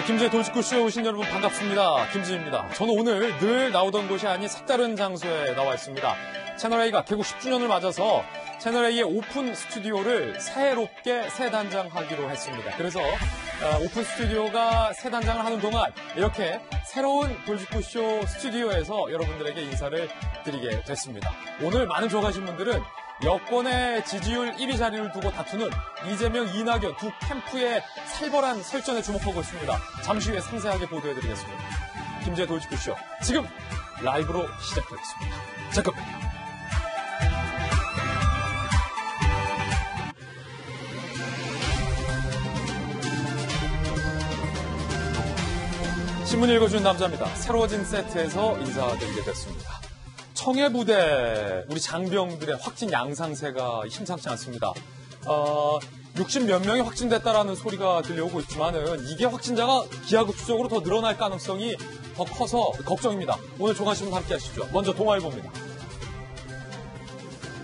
김지의 돌직구쇼에 오신 여러분 반갑습니다. 김지입니다. 저는 오늘 늘 나오던 곳이 아닌 색다른 장소에 나와 있습니다. 채널A가 개국 10주년을 맞아서 채널A의 오픈 스튜디오를 새롭게 새 단장하기로 했습니다. 그래서 오픈 스튜디오가 새 단장을 하는 동안 이렇게 새로운 돌직구쇼 스튜디오에서 여러분들에게 인사를 드리게 됐습니다. 오늘 많은 좋아하신 분들은 여권의 지지율 1위 자리를 두고 다투는 이재명, 이낙연 두 캠프의 살벌한 설전에 주목하고 있습니다. 잠시 후에 상세하게 보도해드리겠습니다. 김지의 돌직구쇼 지금 라이브로 시작하겠습니다. 잠깐. 신문 읽어주는 남자입니다. 새로워진 세트에서 인사드리게 됐습니다. 청해부대 우리 장병들의 확진 양상세가 심상치 않습니다. 60몇 명이 확진됐다라는 소리가 들려오고 있지만은 이게 확진자가 기하급수적으로 더 늘어날 가능성이 더 커서 걱정입니다. 오늘 종합신문 함께 하시죠. 먼저 동아일보입니다.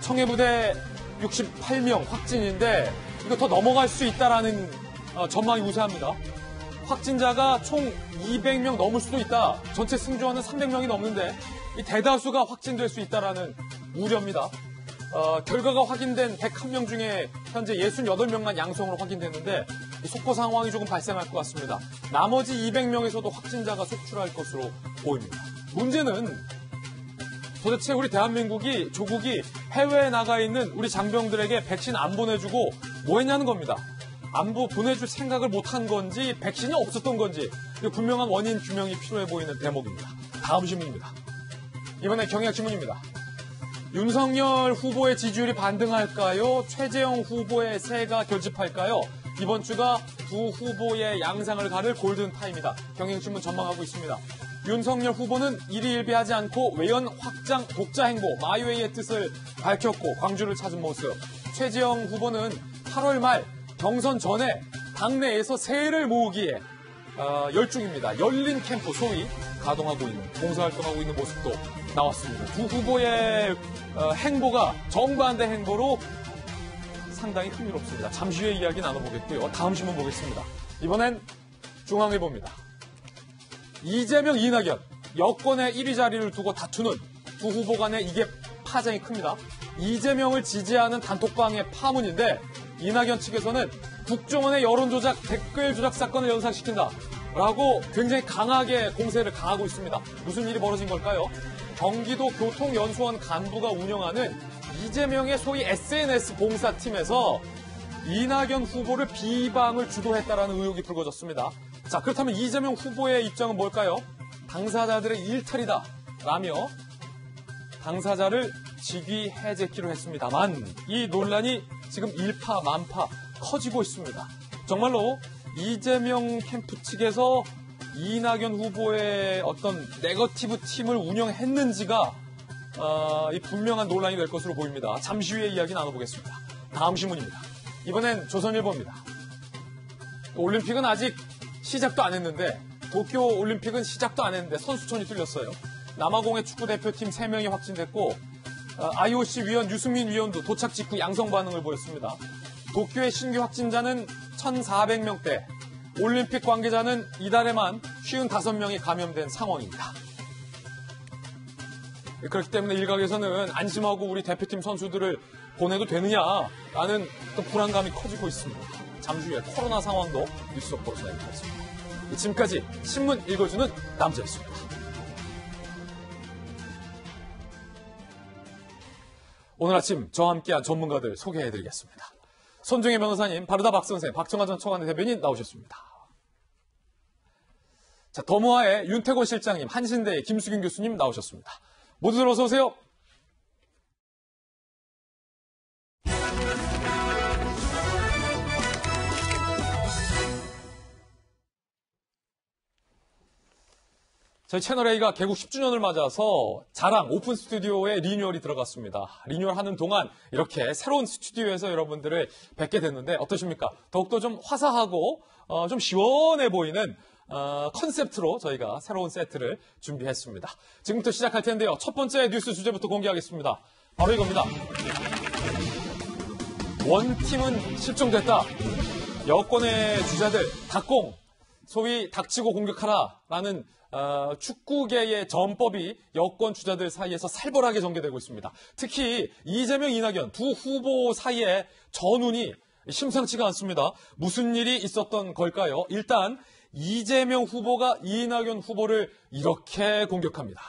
청해부대 68명 확진인데 이거 더 넘어갈 수 있다라는 전망이 우세합니다. 확진자가 총 200명 넘을 수도 있다. 전체 승조원은 300명이 넘는데 이 대다수가 확진될 수 있다라는 우려입니다. 결과가 확인된 101명 중에 현재 68명만 양성으로 확인됐는데 속보 상황이 조금 발생할 것 같습니다. 나머지 200명에서도 확진자가 속출할 것으로 보입니다. 문제는 도대체 우리 대한민국이 조국이 해외에 나가 있는 우리 장병들에게 백신 안 보내주고 뭐 했냐는 겁니다. 안 보내줄 생각을 못한 건지 백신이 없었던 건지 분명한 원인 규명이 필요해 보이는 대목입니다. 다음 신문입니다. 이번엔 경향신문입니다. 윤석열 후보의 지지율이 반등할까요? 최재형 후보의 세가 결집할까요? 이번 주가 두 후보의 양상을 가를 골든타임이다. 경향신문 전망하고 있습니다. 윤석열 후보는 일희일비하지 않고 외연 확장 독자 행보 마이웨이의 뜻을 밝혔고 광주를 찾은 모습. 최재형 후보는 8월 말 경선 전에 당내에서 세를 모으기에 열중입니다. 열린 캠프 소위 가동하고 있는 봉사활동하고 있는 모습도 나왔습니다. 두 후보의 행보가 정반대 행보로 상당히 흥미롭습니다. 잠시 후에 이야기 나눠보겠고요. 다음 신문 보겠습니다. 이번엔 중앙일보입니다. 이재명, 이낙연 여권의 1위 자리를 두고 다투는 두 후보 간의 이게 파장이 큽니다. 이재명을 지지하는 단톡방의 파문인데 이낙연 측에서는 국정원의 여론조작, 댓글 조작 사건을 연상시킨다라고 굉장히 강하게 공세를 가하고 있습니다. 무슨 일이 벌어진 걸까요? 경기도 교통연수원 간부가 운영하는 이재명의 소위 SNS 봉사팀에서 이낙연 후보를 비방을 주도했다라는 의혹이 불거졌습니다. 자, 그렇다면 이재명 후보의 입장은 뭘까요? 당사자들의 일탈이다 라며 당사자를 직위 해제키로 했습니다만 이 논란이 지금 일파만파 커지고 있습니다. 정말로 이재명 캠프 측에서 이낙연 후보의 어떤 네거티브 팀을 운영했는지가 이 분명한 논란이 될 것으로 보입니다. 잠시 후에 이야기 나눠보겠습니다. 다음 신문입니다. 이번엔 조선일보입니다. 올림픽은 아직 시작도 안 했는데 도쿄 올림픽은 시작도 안 했는데 선수촌이 뚫렸어요. 남아공의 축구대표팀 3명이 확진됐고 IOC 위원 유승민 위원도 도착 직후 양성 반응을 보였습니다. 도쿄의 신규 확진자는 1,400명대, 올림픽 관계자는 이달에만 55명이 감염된 상황입니다. 그렇기 때문에 일각에서는 안심하고 우리 대표팀 선수들을 보내도 되느냐라는 또 불안감이 커지고 있습니다. 잠시 후에 코로나 상황도 뉴스 속보로 전해드리겠습니다. 지금까지 신문 읽어주는 남자였습니다. 오늘 아침 저와 함께한 전문가들 소개해드리겠습니다. 손중혜 변호사님, 바르다 박선생, 박정환 전 청와대 대변인 나오셨습니다. 자, 더모아의 윤태권 실장님, 한신대의 김수균 교수님 나오셨습니다. 모두들 어서 오세요. 저희 채널A가 개국 10주년을 맞아서 자랑 오픈 스튜디오에 리뉴얼이 들어갔습니다. 리뉴얼하는 동안 이렇게 새로운 스튜디오에서 여러분들을 뵙게 됐는데 어떠십니까? 더욱더 좀 화사하고 좀 시원해 보이는 컨셉트로 저희가 새로운 세트를 준비했습니다. 지금부터 시작할 텐데요. 첫 번째 뉴스 주제부터 공개하겠습니다. 바로 이겁니다. 원팀은 실종됐다. 여권의 주자들, 박공, 소위 닥치고 공격하라라는 축구계의 전법이 여권 주자들 사이에서 살벌하게 전개되고 있습니다. 특히 이재명, 이낙연 두 후보 사이의 전운이 심상치가 않습니다. 무슨 일이 있었던 걸까요? 일단 이재명 후보가 이낙연 후보를 이렇게 공격합니다.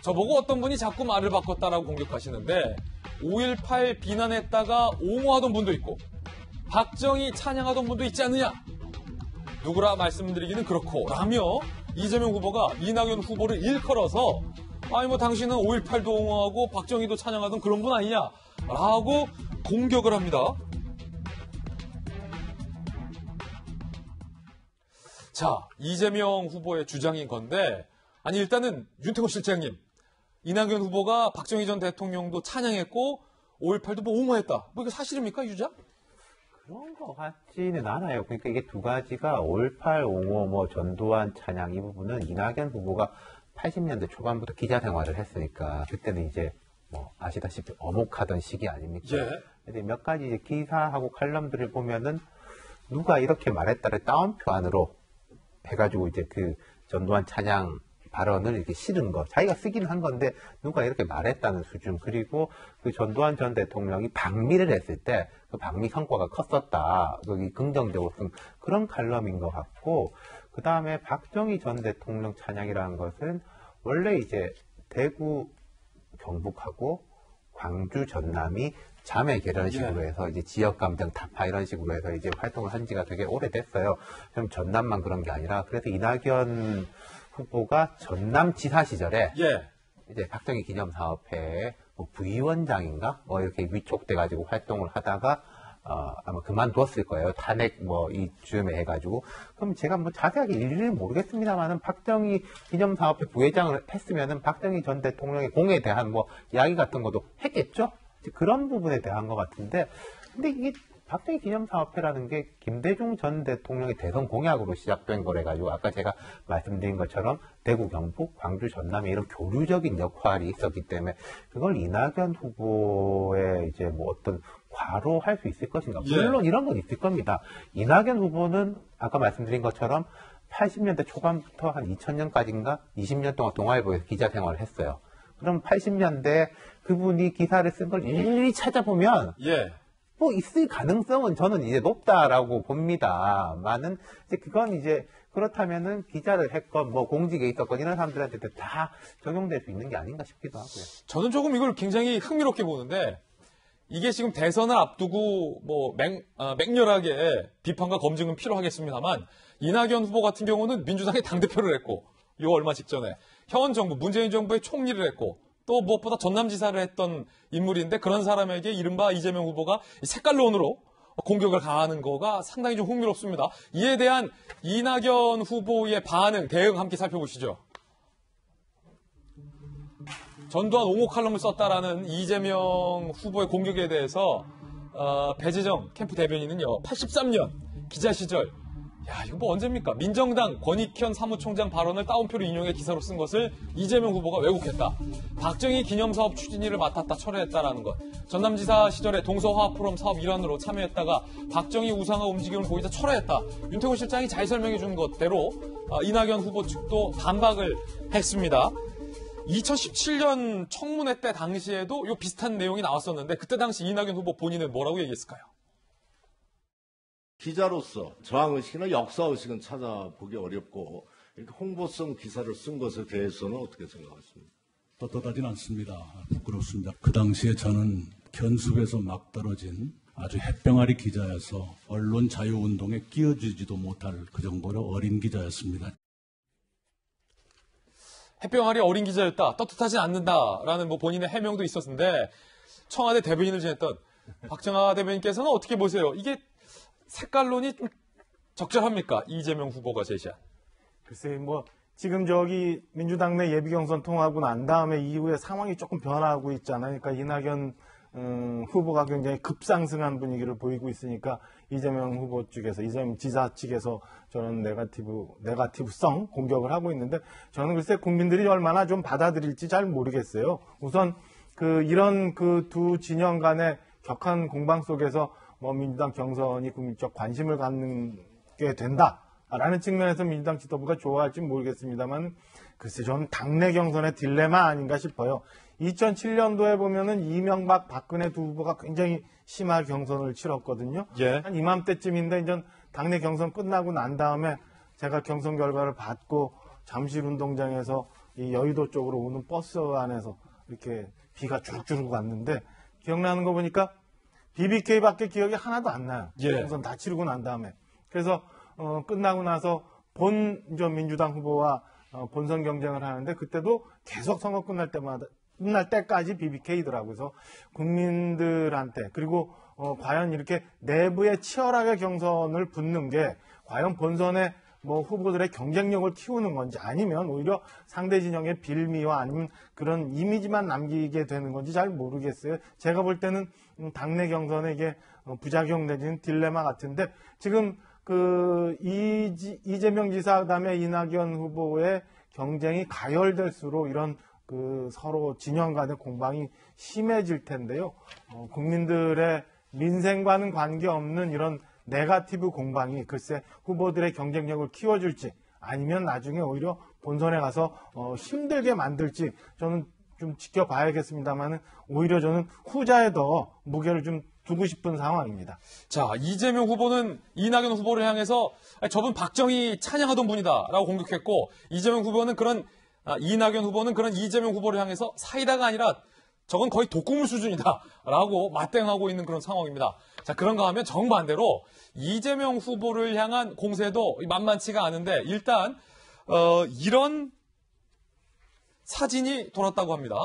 저보고 어떤 분이 자꾸 말을 바꿨다라고 공격하시는데 5.18 비난했다가 옹호하던 분도 있고 박정희 찬양하던 분도 있지 않느냐? 누구라 말씀드리기는 그렇고 라며 이재명 후보가 이낙연 후보를 일컬어서 아니 뭐 당신은 5.18도 옹호하고 박정희도 찬양하던 그런 분 아니냐라고 공격을 합니다. 자, 이재명 후보의 주장인 건데 아니 일단은 윤태호 실장님 이낙연 후보가 박정희 전 대통령도 찬양했고 5.18도 뭐 옹호했다. 뭐 이거 사실입니까, 유자? 그런 것 같지는 않아요. 그러니까 이게 두 가지가 5.18 옹호, 뭐 전두환 찬양 이 부분은 이낙연 후보가 80년대 초반부터 기자 생활을 했으니까 그때는 이제 뭐 아시다시피 어목하던 시기 아닙니까? 예. 근데 몇 가지 이제 기사하고 칼럼들을 보면은 누가 이렇게 말했다를 따옴표 안으로 해가지고 이제 그 전두환 찬양 발언을 이렇게 실은 거. 자기가 쓰긴 한 건데 누가 이렇게 말했다는 수준. 그리고 그 전두환 전 대통령이 방미를 했을 때 그 방미 성과가 컸었다. 거기 긍정적으로 쓴 그런 칼럼인 것 같고 그 다음에 박정희 전 대통령 찬양이라는 것은 원래 이제 대구 경북하고 광주 전남이 자매 결연식으로 해서 이제 지역 감정 타파 이런 식으로 해서 이제 활동을 한 지가 되게 오래됐어요. 좀 전남만 그런 게 아니라 그래서 이낙연 후보가 전남지사 시절에 이제 박정희 기념사업회에 뭐 부위원장인가 뭐 이렇게 위촉돼 가지고 활동을 하다가 아마 그만뒀을 거예요. 탄핵 뭐 이쯤에 해가지고. 그럼 제가 뭐 자세하게 일일이 모르겠습니다만은 박정희 기념사업회 부회장을 했으면은 박정희 전 대통령의 공에 대한 뭐 이야기 같은 것도 했겠죠? 그런 부분에 대한 것 같은데, 근데 이게 박정희 기념사업회라는 게 김대중 전 대통령의 대선 공약으로 시작된 거래가지고 아까 제가 말씀드린 것처럼 대구, 경북, 광주, 전남에 이런 교류적인 역할이 있었기 때문에 그걸 이낙연 후보의 이제 뭐 어떤 과로할 수 있을 것인가. 물론 이런 건 있을 겁니다. 이낙연 후보는 아까 말씀드린 것처럼 80년대 초반부터 한 2000년까지인가 20년 동안 동아일보에서 기자 생활을 했어요. 그럼 80년대 그분이 기사를 쓴 걸 일일이 찾아보면 뭐 있을 가능성은 저는 이제 높다라고 봅니다. 많은 이제 그건 이제 그렇다면은 기자를 했건 뭐 공직에 있었건 이런 사람들한테 다 적용될 수 있는 게 아닌가 싶기도 하고요. 저는 조금 이걸 굉장히 흥미롭게 보는데 이게 지금 대선을 앞두고 뭐 맹렬하게 비판과 검증은 필요하겠습니다만 이낙연 후보 같은 경우는 민주당의 당대표를 했고 요 얼마 직전에 현 정부 문재인 정부의 총리를 했고 또 무엇보다 전남지사를 했던 인물인데 그런 사람에게 이른바 이재명 후보가 색깔론으로 공격을 가하는 거가 상당히 좀 흥미롭습니다. 이에 대한 이낙연 후보의 반응, 대응 함께 살펴보시죠. 전두환 옹호 칼럼을 썼다라는 이재명 후보의 공격에 대해서 배재정 캠프 대변인은요. 83년 기자 시절 야 이거 뭐 언제입니까? 민정당 권익현 사무총장 발언을 따옴표로 인용해 기사로 쓴 것을 이재명 후보가 왜곡했다. 박정희 기념사업 추진위를 맡았다 철회했다라는 것. 전남지사 시절에 동서화합 포럼 사업 일환으로 참여했다가 박정희 우상화 움직임을 보이자 철회했다. 윤태호 실장이 잘 설명해 준 것대로 이낙연 후보 측도 반박을 했습니다. 2017년 청문회 때 당시에도 요 비슷한 내용이 나왔었는데 그때 당시 이낙연 후보 본인은 뭐라고 얘기했을까요? 기자로서 저항의식이나 역사의식은 찾아보기 어렵고 이렇게 홍보성 기사를 쓴 것에 대해서는 어떻게 생각하십니까? 떳떳하진 않습니다. 부끄럽습니다. 그 당시에 저는 견습에서 막 떨어진 아주 햇병아리 기자여서 언론 자유운동에 끼어들지도 못할 그 정도로 어린 기자였습니다. 햇병아리 어린 기자였다. 떳떳하지 않는다라는 뭐 본인의 해명도 있었는데 청와대 대변인을 지냈던 박정하 대변인께서는 어떻게 보세요? 이게 색깔론이 좀 적절합니까? 이재명 후보가 제시한. 글쎄 뭐 지금 저기 민주당 내 예비경선 통하고 난 다음에 이후에 상황이 조금 변화하고 있잖아요. 그러니까 이낙연 후보가 굉장히 급상승한 분위기를 보이고 있으니까 이재명 후보 쪽에서 이재명 지사 측에서 저는 네거티브성 공격을 하고 있는데 저는 글쎄 국민들이 얼마나 좀 받아들일지 잘 모르겠어요. 우선 이런 그 두 진영 간의 격한 공방 속에서 뭐 민주당 경선이 국민적 관심을 갖게 된다라는 측면에서 민주당 지도부가 좋아할지 모르겠습니다만 글쎄 저는 당내 경선의 딜레마 아닌가 싶어요. 2007년도에 보면은 이명박, 박근혜 두 후보가 굉장히 심한 경선을 치렀거든요. 예. 한 이맘때쯤인데 이제 당내 경선 끝나고 난 다음에 제가 경선 결과를 받고 잠실 운동장에서 이 여의도 쪽으로 오는 버스 안에서 이렇게 비가 주룩주룩 왔는데 기억나는 거 보니까 BBK밖에 기억이 하나도 안 나요. 예. 경선 다 치르고 난 다음에. 그래서 끝나고 나서 민주당 후보와 본선 경쟁을 하는데 그때도 계속 선거 끝날 때까지 BBK더라고요. 그래서 국민들한테 그리고 과연 이렇게 내부에 치열하게 경선을 붙는 게 과연 본선에 뭐 후보들의 경쟁력을 키우는 건지 아니면 오히려 상대 진영의 빌미와 아니면 그런 이미지만 남기게 되는 건지 잘 모르겠어요. 제가 볼 때는 당내 경선에 이게 부작용 내지는 딜레마 같은데 지금 그 이재명 지사 그다음에 이낙연 후보의 경쟁이 가열될수록 이런 그 서로 진영 간의 공방이 심해질 텐데요. 국민들의 민생과는 관계없는 이런 네거티브 공방이 글쎄 후보들의 경쟁력을 키워줄지 아니면 나중에 오히려 본선에 가서 힘들게 만들지 저는 좀 지켜봐야겠습니다만 오히려 저는 후자에 더 무게를 좀 두고 싶은 상황입니다. 자, 이재명 후보는 이낙연 후보를 향해서 저분 박정희 찬양하던 분이다라고 공격했고 이낙연 후보는 그런 이재명 후보를 향해서 사이다가 아니라 저건 거의 독극물 수준이다라고 맞대응하고 있는 그런 상황입니다. 자, 그런가 하면 정반대로 이재명 후보를 향한 공세도 만만치가 않은데 일단 이런 사진이 돌았다고 합니다.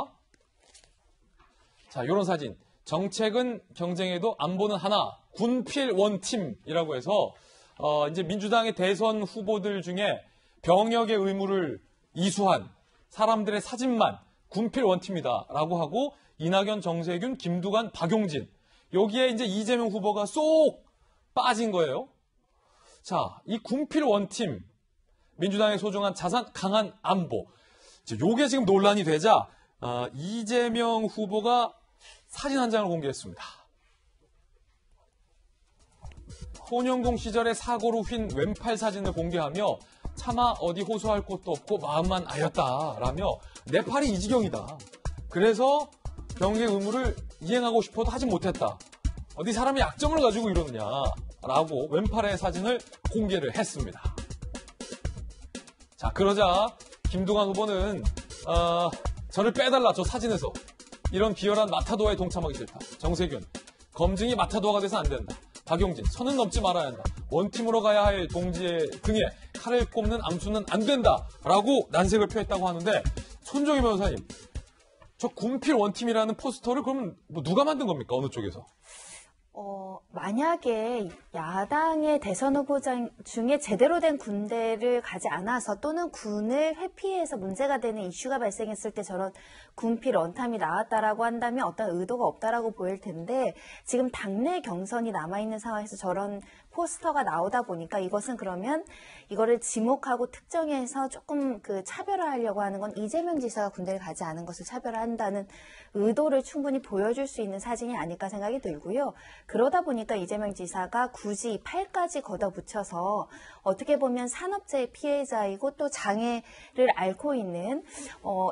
자, 이런 사진. 정책은 경쟁에도 안보는 하나, 군필 원팀이라고 해서 이제 민주당의 대선 후보들 중에 병역의 의무를 이수한 사람들의 사진만 군필 원팀이다라고 하고 이낙연, 정세균, 김두관, 박용진 여기에 이제 이재명 후보가 쏙 빠진 거예요. 자, 이 군필 원팀 민주당의 소중한 자산 강한 안보 요게 지금 논란이 되자 이재명 후보가 사진 한 장을 공개했습니다. 혼영공 시절의 사고로 휜 왼팔 사진을 공개하며 차마 어디 호소할 곳도 없고 마음만 아였다라며 내 팔이 이 지경이다. 그래서 병역의 의무를 이행하고 싶어도 하지 못했다. 어디 사람이 약점을 가지고 이러느냐라고 왼팔의 사진을 공개를 했습니다. 자, 그러자 김두관 후보는 저를 빼달라 저 사진에서 이런 비열한 마타도어에 동참하기 싫다. 정세균 검증이 마타도어가 돼서 안 된다. 박용진 선은 넘지 말아야 한다. 원팀으로 가야 할 동지의 등에 칼을 꼽는 암수는 안 된다라고 난색을 표했다고 하는데 손정희 변호사님 저 군필 원팀이라는 포스터를 그러면 뭐 누가 만든 겁니까? 어느 쪽에서? 만약에 야당의 대선 후보자 중에 제대로 된 군대를 가지 않아서 또는 군을 회피해서 문제가 되는 이슈가 발생했을 때 저런 군필 원탐이 나왔다라고 한다면 어떤 의도가 없다라고 보일 텐데 지금 당내 경선이 남아있는 상황에서 저런 포스터가 나오다 보니까 이것은 그러면 이거를 지목하고 특정해서 조금 그 차별화하려고 하는 건 이재명 지사가 군대를 가지 않은 것을 차별화한다는 의도를 충분히 보여줄 수 있는 사진이 아닐까 생각이 들고요. 그러다 보니까 이재명 지사가 굳이 팔까지 걷어붙여서 어떻게 보면 산업재해 피해자이고 또 장애를 앓고 있는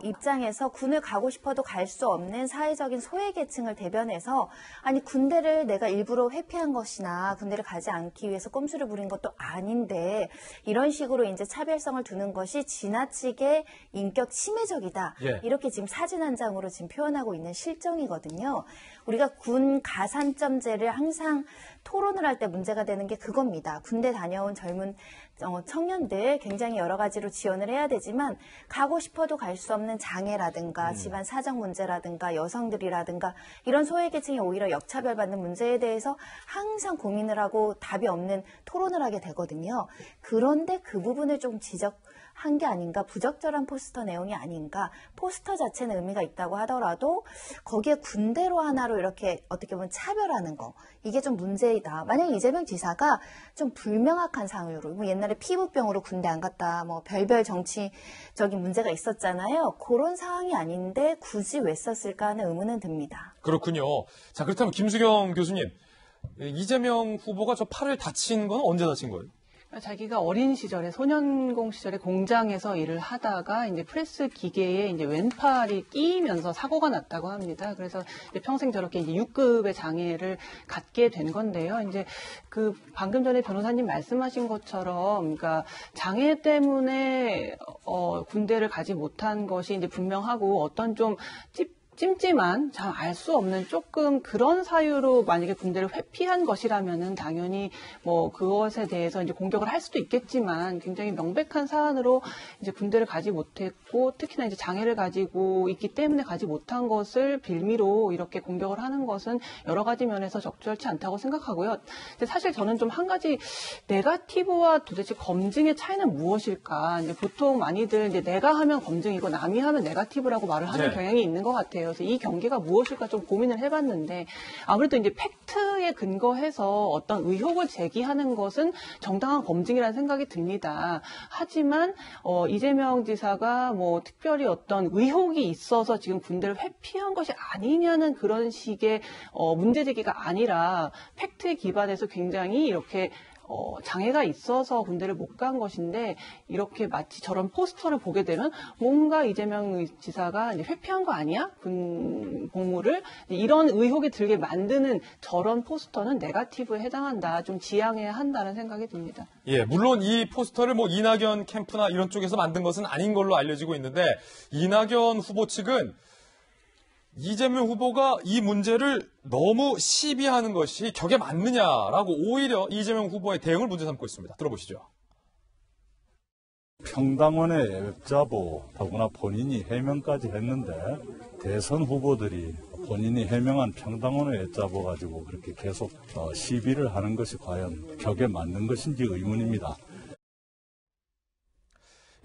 입장에서 군을 가고 싶어도 갈 수 없는 사회적인 소외계층을 대변해서 아니 군대를 내가 일부러 회피한 것이나 군대를 가지 않기 위해서 꼼수를 부린 것도 아닌데 이런 식으로 이제 차별성을 두는 것이 지나치게 인격 침해적이다. 예. 이렇게 지금 사진 한 장으로 지금 표현하고 있는 실정이거든요. 우리가 군 가산점제를 항상 토론을 할 때 문제가 되는 게 그겁니다. 군대 다녀온 젊은 청년들 굉장히 여러 가지로 지원을 해야 되지만 가고 싶어도 갈 수 없는 장애라든가 집안 사정 문제라든가 여성들이라든가 이런 소외계층이 오히려 역차별받는 문제에 대해서 항상 고민을 하고 답이 없는 토론을 하게 되거든요. 그런데 그 부분을 좀 지적한 게 아닌가, 부적절한 포스터 내용이 아닌가, 포스터 자체는 의미가 있다고 하더라도 거기에 군대로 하나로 이렇게 어떻게 보면 차별하는 거, 이게 좀 문제이다. 만약 이재명 지사가 좀 불명확한 상황으로, 뭐 옛날에 피부병으로 군대 안 갔다, 뭐 별별 정치적인 문제가 있었잖아요. 그런 상황이 아닌데 굳이 왜 썼을까 하는 의문은 듭니다. 그렇군요. 자, 그렇다면 김수경 교수님, 이재명 후보가 저 팔을 다친 건 언제 다친 거예요? 자기가 어린 시절에 소년공 시절에 공장에서 일을 하다가 이제 프레스 기계에 이제 왼팔이 끼면서 사고가 났다고 합니다. 그래서 이제 평생 저렇게 이제 6급의 장애를 갖게 된 건데요. 이제 그 방금 전에 변호사님 말씀하신 것처럼, 그러니까 장애 때문에 군대를 가지 못한 것이 이제 분명하고 어떤 좀 찜찜한, 잘 알 수 없는 조금 그런 사유로 만약에 군대를 회피한 것이라면은 당연히 뭐 그것에 대해서 이제 공격을 할 수도 있겠지만 굉장히 명백한 사안으로 이제 군대를 가지 못했고 특히나 이제 장애를 가지고 있기 때문에 가지 못한 것을 빌미로 이렇게 공격을 하는 것은 여러 가지 면에서 적절치 않다고 생각하고요. 근데 사실 저는 좀 한 가지 네거티브와 도대체 검증의 차이는 무엇일까? 이제 보통 많이들 이제 내가 하면 검증이고 남이 하면 네거티브라고 말을 하는 네. 경향이 있는 것 같아요. 그래서 이 경계가 무엇일까 좀 고민을 해봤는데 아무래도 이제 팩트에 근거해서 어떤 의혹을 제기하는 것은 정당한 검증이라는 생각이 듭니다. 하지만 이재명 지사가 뭐 특별히 어떤 의혹이 있어서 지금 군대를 회피한 것이 아니냐는 그런 식의 문제 제기가 아니라 팩트에 기반해서 굉장히 이렇게 장애가 있어서 군대를 못 간 것인데 이렇게 마치 저런 포스터를 보게 되면 뭔가 이재명 지사가 이제 회피한 거 아니야? 군 복무를 이런 의혹이 들게 만드는 저런 포스터는 네거티브에 해당한다. 좀 지양해야 한다는 생각이 듭니다. 예, 물론 이 포스터를 뭐 이낙연 캠프나 이런 쪽에서 만든 것은 아닌 걸로 알려지고 있는데 이낙연 후보 측은 이재명 후보가 이 문제를 너무 시비하는 것이 격에 맞느냐라고 오히려 이재명 후보의 대응을 문제 삼고 있습니다. 들어보시죠. 평당원의 웹자보, 더구나 본인이 해명까지 했는데 대선 후보들이 본인이 해명한 평당원의 웹자보 가지고 그렇게 계속 시비를 하는 것이 과연 격에 맞는 것인지 의문입니다.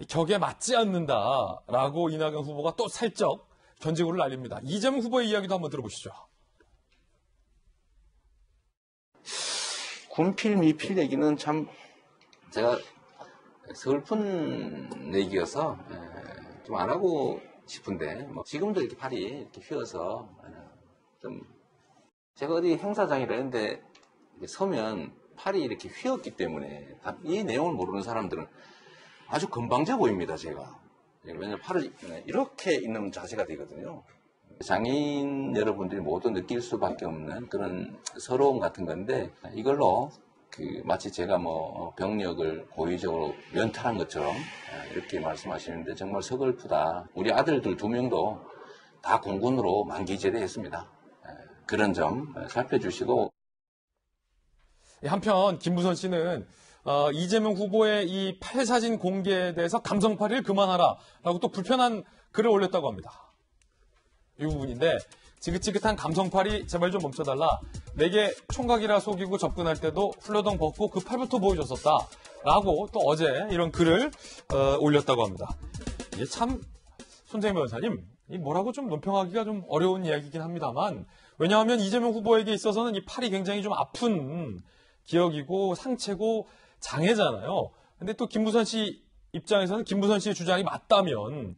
격에 맞지 않는다라고 이낙연 후보가 또 살짝 견제구를 날립니다. 이재명 후보의 이야기도 한번 들어보시죠. 군필 미필 얘기는 참 제가 슬픈 얘기여서 좀 안 하고 싶은데 뭐 지금도 이렇게 팔이 이렇게 휘어서 좀 제가 어디 행사장이라 했는데 서면 팔이 이렇게 휘었기 때문에 이 내용을 모르는 사람들은 아주 건방져 보입니다. 제가. 왜냐면 팔을 이렇게 있는 자세가 되거든요. 장애인 여러분들이 모두 느낄 수밖에 없는 그런 서러움 같은 건데 이걸로 마치 제가 뭐 병력을 고의적으로 연탈한 것처럼 이렇게 말씀하시는데 정말 서글프다. 우리 아들들 2명도 다 공군으로 만기 제대했습니다. 그런 점 살펴주시고. 한편 김부선 씨는 이재명 후보의 이 팔 사진 공개에 대해서 감성팔이를 그만하라라고 또 불편한 글을 올렸다고 합니다. 이 부분인데 지긋지긋한 감성팔이 제발 좀 멈춰달라. 내게 총각이라 속이고 접근할 때도 훌러덩 벗고 그 팔부터 보여줬었다라고 또 어제 이런 글을 올렸다고 합니다. 이게 참 손재희 변호사님 이 뭐라고 좀 논평하기가 좀 어려운 이야기이긴 합니다만 왜냐하면 이재명 후보에게 있어서는 이 팔이 굉장히 좀 아픈 기억이고 상처고 장애잖아요. 근데 또 김부선 씨 입장에서는 김부선 씨의 주장이 맞다면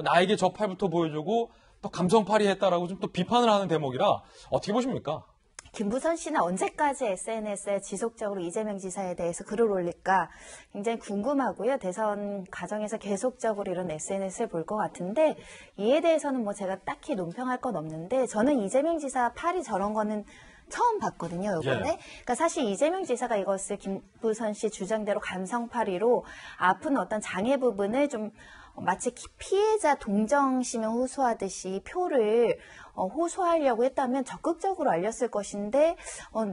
나에게 저 팔부터 보여주고 또 감성팔이 했다라고 좀 또 비판을 하는 대목이라 어떻게 보십니까? 김부선 씨는 언제까지 SNS에 지속적으로 이재명 지사에 대해서 글을 올릴까 굉장히 궁금하고요. 대선 과정에서 계속적으로 이런 SNS를 볼 것 같은데 이에 대해서는 뭐 제가 딱히 논평할 건 없는데 저는 이재명 지사 팔이 저런 거는 처음 봤거든요, 이번에. 예. 그러니까 사실 이재명 지사가 이것을 김부선 씨 주장대로 감성팔이로 아픈 어떤 장애 부분을 좀 마치 피해자 동정심을 호소하듯이 표를 호소하려고 했다면 적극적으로 알렸을 것인데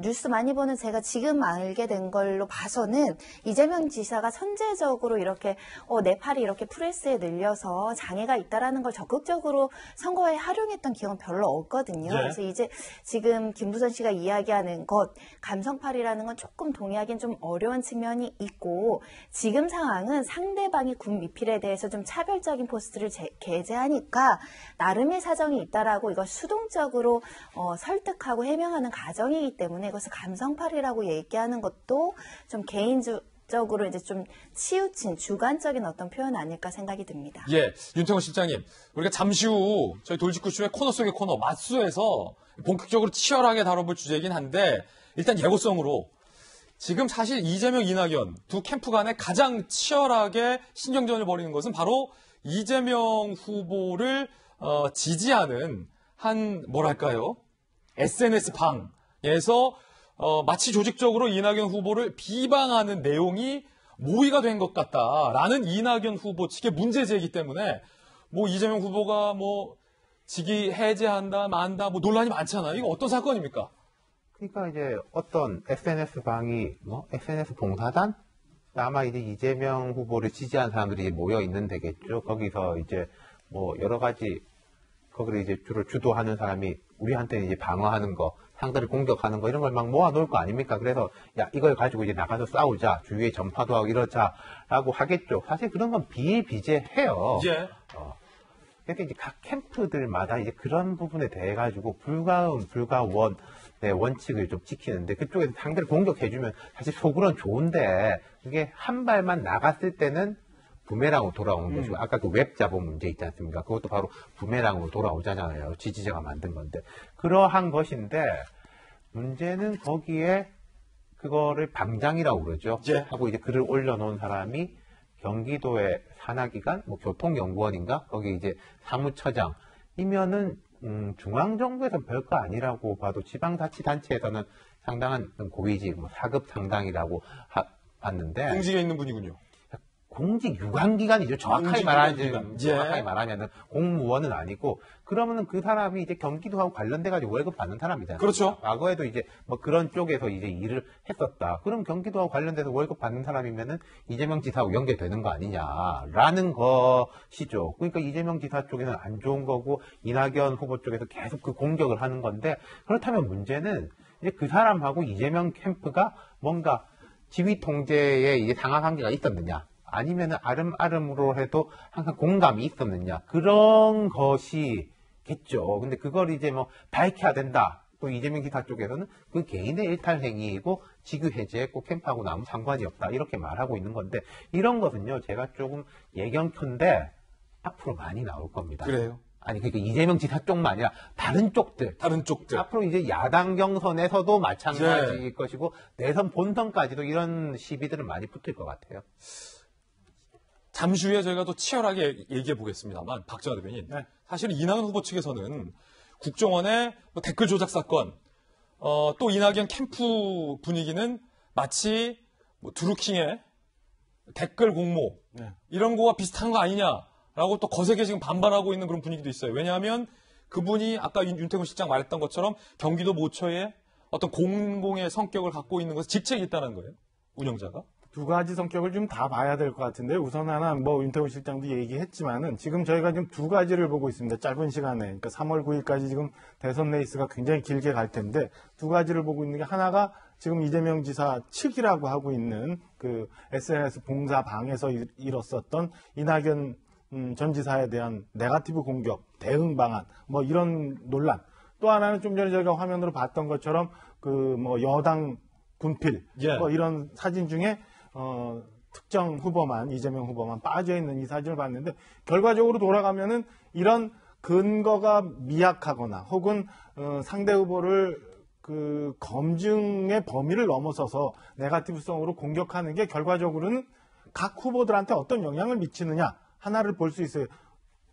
뉴스 많이 보는 제가 지금 알게 된 걸로 봐서는 이재명 지사가 선제적으로 이렇게 내 팔이 이렇게 프레스에 늘려서 장애가 있다라는 걸 적극적으로 선거에 활용했던 기억은 별로 없거든요. 네. 그래서 이제 지금 김부선 씨가 이야기하는 것 감성팔이라는 건 조금 동의하기는 좀 어려운 측면이 있고 지금 상황은 상대방이 군 미필에 대해서 좀 차별적인 포스트를 게재하니까 나름의 사정이 있다라고 이걸 수동적으로 설득하고 해명하는 과정이기 때문에 이것을 감성팔이라고 얘기하는 것도 좀 개인적으로 이제 좀 치우친 주관적인 어떤 표현 아닐까 생각이 듭니다. 예, 윤태호 실장님, 우리가 잠시 후 저희 돌직구쇼의 코너 속의 코너 맞수에서 본격적으로 치열하게 다뤄볼 주제이긴 한데 일단 예고성으로 지금 사실 이재명, 이낙연 두 캠프 간에 가장 치열하게 신경전을 벌이는 것은 바로 이재명 후보를 지지하는 한 뭐랄까요? SNS 방에서 마치 조직적으로 이낙연 후보를 비방하는 내용이 모의가 된 것 같다라는 이낙연 후보 측의 문제 제기 때문에 뭐 이재명 후보가 뭐 직위 해제한다 만다 뭐 논란이 많잖아요. 이거 어떤 사건입니까? 그러니까 이제 어떤 SNS 방이 SNS 봉사단 아마 이제 이재명 후보를 지지한 사람들이 모여 있는 데겠죠. 거기서 이제 뭐 여러 가지 거기를 이제 주로 주도하는 사람이 우리한테 이제 방어하는 거, 상대를 공격하는 거 이런 걸 막 모아놓을 거 아닙니까? 그래서 야 이걸 가지고 이제 나가서 싸우자, 주위에 전파도 하고 이러자라고 하겠죠. 사실 그런 건 비일비재해요. 예. 그러니까 이제 각 캠프들마다 이제 그런 부분에 대해 가지고 불가음, 불가원 네, 원칙을 좀 지키는데 그쪽에서 상대를 공격해주면 사실 속으로는 좋은데 그게 한 발만 나갔을 때는 부메랑으로 돌아오는 것이고 아까 그 웹 자본 문제 있지 않습니까? 그것도 바로 부메랑으로 돌아오잖아요. 지지자가 만든 건데 그러한 것인데 문제는 거기에 그거를 방장이라고 그러죠. 예. 하고 이제 글을 올려놓은 사람이 경기도의 산하기관, 뭐 교통연구원인가? 거기 이제 사무처장이면은 중앙정부에서는 별거 아니라고 봐도 지방자치단체에서는 상당한 고위직, 뭐 4급 상당이라고 봤는데 공직에 있는 분이군요. 공직 유관기관이죠. 정확하게 예. 말하면은 공무원은 아니고 그러면은 그 사람이 이제 경기도하고 관련돼 가지고 월급 받는 사람이잖아요. 그렇죠. 과거에도 이제 뭐 그런 쪽에서 이제 일을 했었다. 그럼 경기도하고 관련돼서 월급 받는 사람이면은 이재명 지사하고 연계되는 거 아니냐라는 것이죠. 그러니까 이재명 지사 쪽에서는 안 좋은 거고 이낙연 후보 쪽에서 계속 그 공격을 하는 건데 그렇다면 문제는 이제 그 사람하고 이재명 캠프가 뭔가 지휘 통제에 이제 상하 관계가 있었느냐? 아니면은 아름아름으로 해도 항상 공감이 있었느냐 그런 것이겠죠. 근데 그걸 이제 뭐 밝혀야 된다. 또 이재명 기사 쪽에서는 그 개인의 일탈 행위이고 직위 해제했고 캠프하고는 아무 상관이 없다 이렇게 말하고 있는 건데 이런 것은요 제가 조금 예견컨대 앞으로 많이 나올 겁니다. 그래요? 아니 그러니까 이재명 지사 쪽만 아니라 다른 쪽들 앞으로 이제 야당 경선에서도 마찬가지일 것이고 내선 본선까지도 이런 시비들은 많이 붙을 것 같아요. 잠시 후에 저희가 또 치열하게 얘기해 보겠습니다만 박정아 대변인 사실 이낙연 후보 측에서는 국정원의 뭐 댓글 조작 사건 또 이낙연 캠프 분위기는 마치 뭐 드루킹의 댓글 공모 이런 거와 비슷한 거 아니냐라고 또 거세게 지금 반발하고 있는 그런 분위기도 있어요. 왜냐하면 그분이 아까 윤태곤 실장 말했던 것처럼 경기도 모처에 어떤 공공의 성격을 갖고 있는 것에 직책이 있다는 거예요. 운영자가. 두 가지 성격을 좀 다 봐야 될 것 같은데 우선 하나 뭐 윤태호 실장도 얘기했지만은 지금 저희가 지금 두 가지를 보고 있습니다. 짧은 시간에 그러니까 3월 9일까지 지금 대선 레이스가 굉장히 길게 갈 텐데 두 가지를 보고 있는 게 하나가 지금 이재명 지사 측이라고 하고 있는 그 SNS 봉사 방에서 일었었던 이낙연 전 지사에 대한 네거티브 공격 대응 방안 뭐 이런 논란 또 하나는 좀 전에 저희가 화면으로 봤던 것처럼 그 뭐 여당 군필 뭐 이런 사진 중에 특정 후보만 이재명 후보만 빠져 있는 이 사진을 봤는데 결과적으로 돌아가면은 이런 근거가 미약하거나 혹은 상대 후보를 그 검증의 범위를 넘어서서 네거티브성으로 공격하는 게 결과적으로는 각 후보들한테 어떤 영향을 미치느냐 하나를 볼 수 있어요.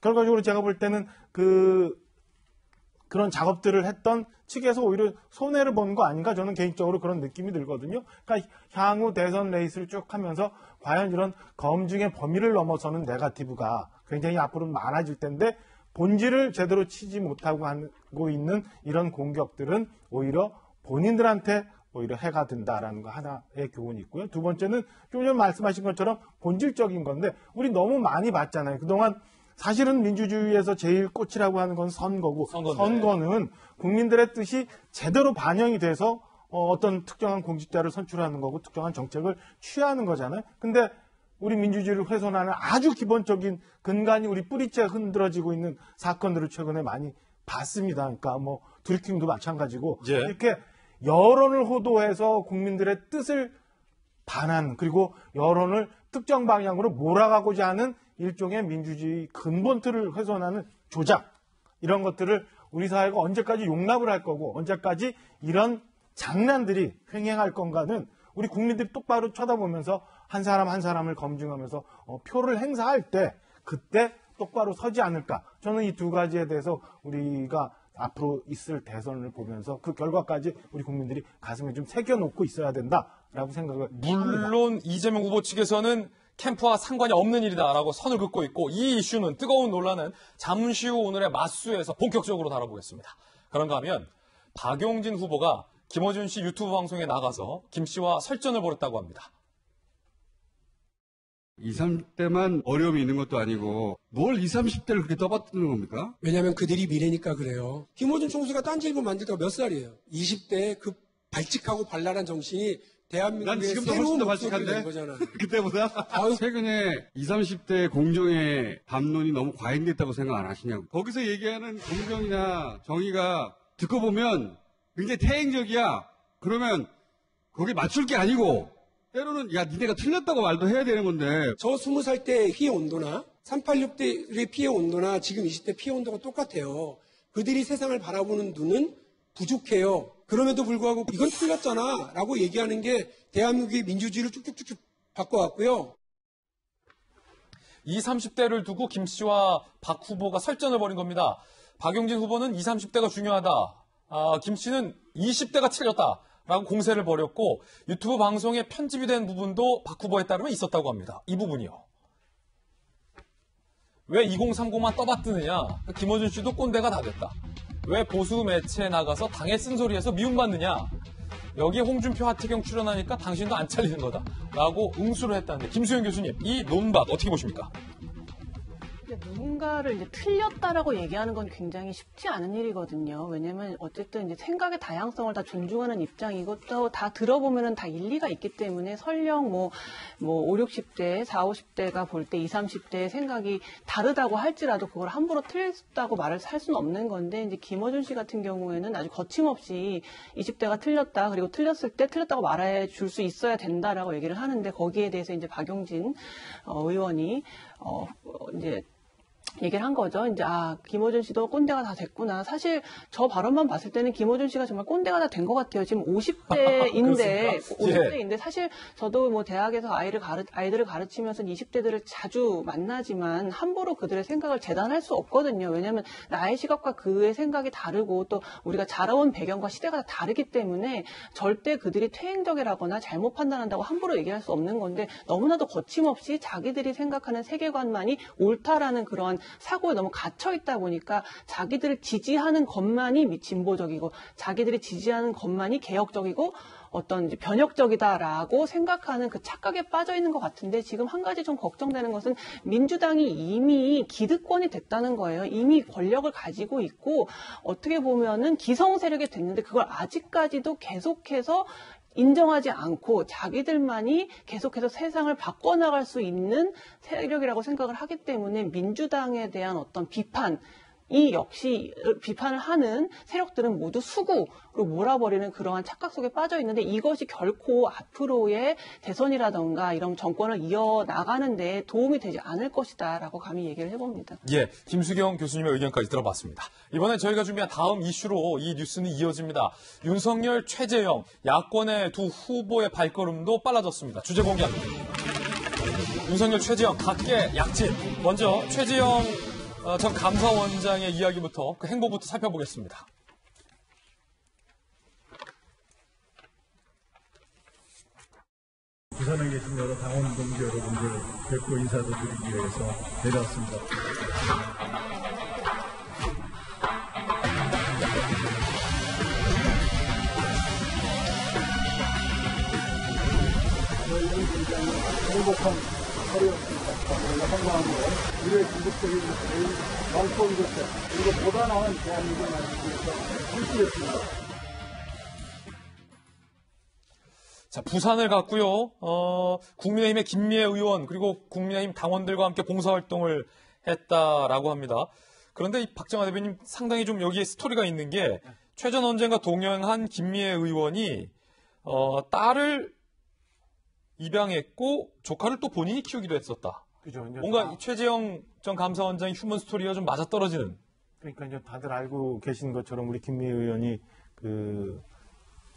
결과적으로 제가 볼 때는 그런 작업들을 했던 측에서 오히려 손해를 본 거 아닌가 저는 개인적으로 그런 느낌이 들거든요. 그러니까 향후 대선 레이스를 쭉 하면서 과연 이런 검증의 범위를 넘어서는 네거티브가 굉장히 앞으로 많아질 텐데 본질을 제대로 치지 못하고 하고 있는 이런 공격들은 오히려 본인들한테 오히려 해가 된다라는 거 하나의 교훈이 있고요. 두 번째는 좀 전에 말씀하신 것처럼 본질적인 건데 우리 너무 많이 봤잖아요. 그동안 사실은 민주주의에서 제일 꽃이라고 하는 건 선거고 선거는 국민들의 뜻이 제대로 반영이 돼서 어떤 특정한 공직자를 선출하는 거고 특정한 정책을 취하는 거잖아요. 근데 우리 민주주의를 훼손하는 아주 기본적인 근간이 우리 뿌리째 흔들어지고 있는 사건들을 최근에 많이 봤습니다. 그러니까 뭐 드루킹도 마찬가지고 이렇게 여론을 호도해서 국민들의 뜻을 반한 그리고 여론을 특정 방향으로 몰아가고자 하는 일종의 민주주의 근본 틀을 훼손하는 조작 이런 것들을 우리 사회가 언제까지 용납을 할 거고 언제까지 이런 장난들이 횡행할 건가는 우리 국민들이 똑바로 쳐다보면서 한 사람 한 사람을 검증하면서 표를 행사할 때 그때 똑바로 서지 않을까. 저는 이 두 가지에 대해서 우리가 앞으로 있을 대선을 보면서 그 결과까지 우리 국민들이 가슴에 좀 새겨놓고 있어야 된다라고 생각을 물론 합니다. 이재명 후보 측에서는 캠프와 상관이 없는 일이다라고 선을 긋고 있고 이 이슈는 뜨거운 논란은 잠시 후 오늘의 맞수에서 본격적으로 다뤄보겠습니다. 그런가 하면 박용진 후보가 김어준 씨 유튜브 방송에 나가서 김 씨와 설전을 벌였다고 합니다. 20, 30대만 어려움이 있는 것도 아니고 뭘 20, 30대를 그렇게 떠받드는 겁니까? 왜냐하면 그들이 미래니까 그래요. 김어준 총수가 딴지일보 만들 때가 몇 살이에요? 20대에 그 발칙하고 발랄한 정신이 난 대한민국의 지금도 새로운 훨씬 더 목소리가 된 발칙한데? 거잖아요. 그때보다? 최근에 20, 30대 공정의 담론이 너무 과잉됐다고 생각 안 하시냐고. 거기서 얘기하는 공정이나 정의가 듣고 보면 굉장히 태행적이야. 그러면 거기 맞출 게 아니고 때로는 야 니네가 틀렸다고 말도 해야 되는 건데. 저 20살 때 피해 온도나 386대의 피해 온도나 지금 20대 피해 온도가 똑같아요. 그들이 세상을 바라보는 눈은 부족해요. 그럼에도 불구하고 이건 틀렸잖아 라고 얘기하는 게 대한민국의 민주주의를 쭉쭉쭉쭉 바꿔왔고요. 20, 30대를 두고 김 씨와 박 후보가 설전을 벌인 겁니다. 박용진 후보는 20, 30대가 중요하다. 김 씨는 20대가 틀렸다라고 공세를 벌였고 유튜브 방송에 편집이 된 부분도 박 후보에 따르면 있었다고 합니다. 이 부분이요. 왜 2030만 떠받드느냐. 김어준 씨도 꼰대가 다 됐다. 왜 보수 매체에 나가서 당의 쓴소리에서 미움받느냐. 여기에 홍준표, 하태경 출연하니까 당신도 안 잘리는 거다. 라고 응수를 했다는데 김수영 교수님, 이 논박 어떻게 보십니까? 누군가를 이제 틀렸다라고 얘기하는 건 굉장히 쉽지 않은 일이거든요. 왜냐면 어쨌든 이제 생각의 다양성을 다 존중하는 입장 이것도 다 들어보면은 다 일리가 있기 때문에 설령 뭐 5, 60대, 4, 50대가 볼 때 20, 30대의 생각이 다르다고 할지라도 그걸 함부로 틀렸다고 말을 할 수는 없는 건데 이제 김어준 씨 같은 경우에는 아주 거침없이 20대가 틀렸다 그리고 틀렸을 때 틀렸다고 말해 줄 수 있어야 된다라고 얘기를 하는데 거기에 대해서 이제 박용진 의원이 이제 얘기를 한 거죠. 이제 김어준 씨도 꼰대가 다 됐구나. 사실 저 발언만 봤을 때는 김어준 씨가 정말 꼰대가 다 된 것 같아요. 지금 50대인데 50대인데 사실 저도 뭐 대학에서 아이들을 가르치면서 20대들을 자주 만나지만 함부로 그들의 생각을 재단할 수 없거든요. 왜냐하면 나의 시각과 그의 생각이 다르고 또 우리가 자라온 배경과 시대가 다르기 때문에 절대 그들이 퇴행적이라거나 잘못 판단한다고 함부로 얘기할 수 없는 건데 너무나도 거침없이 자기들이 생각하는 세계관만이 옳다라는 그런 사고에 너무 갇혀 있다 보니까 자기들을 지지하는 것만이 진보적이고 자기들이 지지하는 것만이 개혁적이고 어떤 이제 변혁적이다라고 생각하는 그 착각에 빠져 있는 것 같은데 지금 한 가지 좀 걱정되는 것은 민주당이 이미 기득권이 됐다는 거예요. 이미 권력을 가지고 있고 어떻게 보면은 기성 세력이 됐는데 그걸 아직까지도 계속해서 인정하지 않고 자기들만이 계속해서 세상을 바꿔나갈 수 있는 세력이라고 생각을 하기 때문에 민주당에 대한 어떤 비판이 역시 비판을 하는 세력들은 모두 수구로 몰아버리는 그러한 착각 속에 빠져 있는데 이것이 결코 앞으로의 대선이라던가 이런 정권을 이어나가는 데 도움이 되지 않을 것이다라고 감히 얘기를 해봅니다. 예, 김수경 교수님의 의견까지 들어봤습니다. 이번에 저희가 준비한 다음 이슈로 이 뉴스는 이어집니다. 윤석열, 최재형, 야권의 두 후보의 발걸음도 빨라졌습니다. 주제 공개합니다. 윤석열, 최재형, 각계 약진. 먼저 최재형 전 감사원장의 이야기부터 그 행보부터 살펴보겠습니다. 부산에 계신 여러 당원 동지 여러분들 뵙고 인사도 드리기 위해서 내려왔습니다. 저희는 굉장히 행복한 하루였습니다. 저희가 성공하고 우리의 지속적인 정권 교체 그리고 보다 나은 대한민국을 만들기 위해서 함께했습니다. 자, 부산을 갔고요. 국민의힘의 김미애 의원 그리고 국민의힘 당원들과 함께 봉사활동을 했다라고 합니다. 그런데 이 박정아 대표님 상당히 좀 여기에 스토리가 있는 게 최 전 원장과 동행한 김미애 의원이 딸을 입양했고 조카를 또 본인이 키우기도 했었다. 그죠. 뭔가 최재형 전 감사원장의 휴먼 스토리와 좀 맞아떨어지는. 그러니까 이제 다들 알고 계신 것처럼 우리 김미애 의원이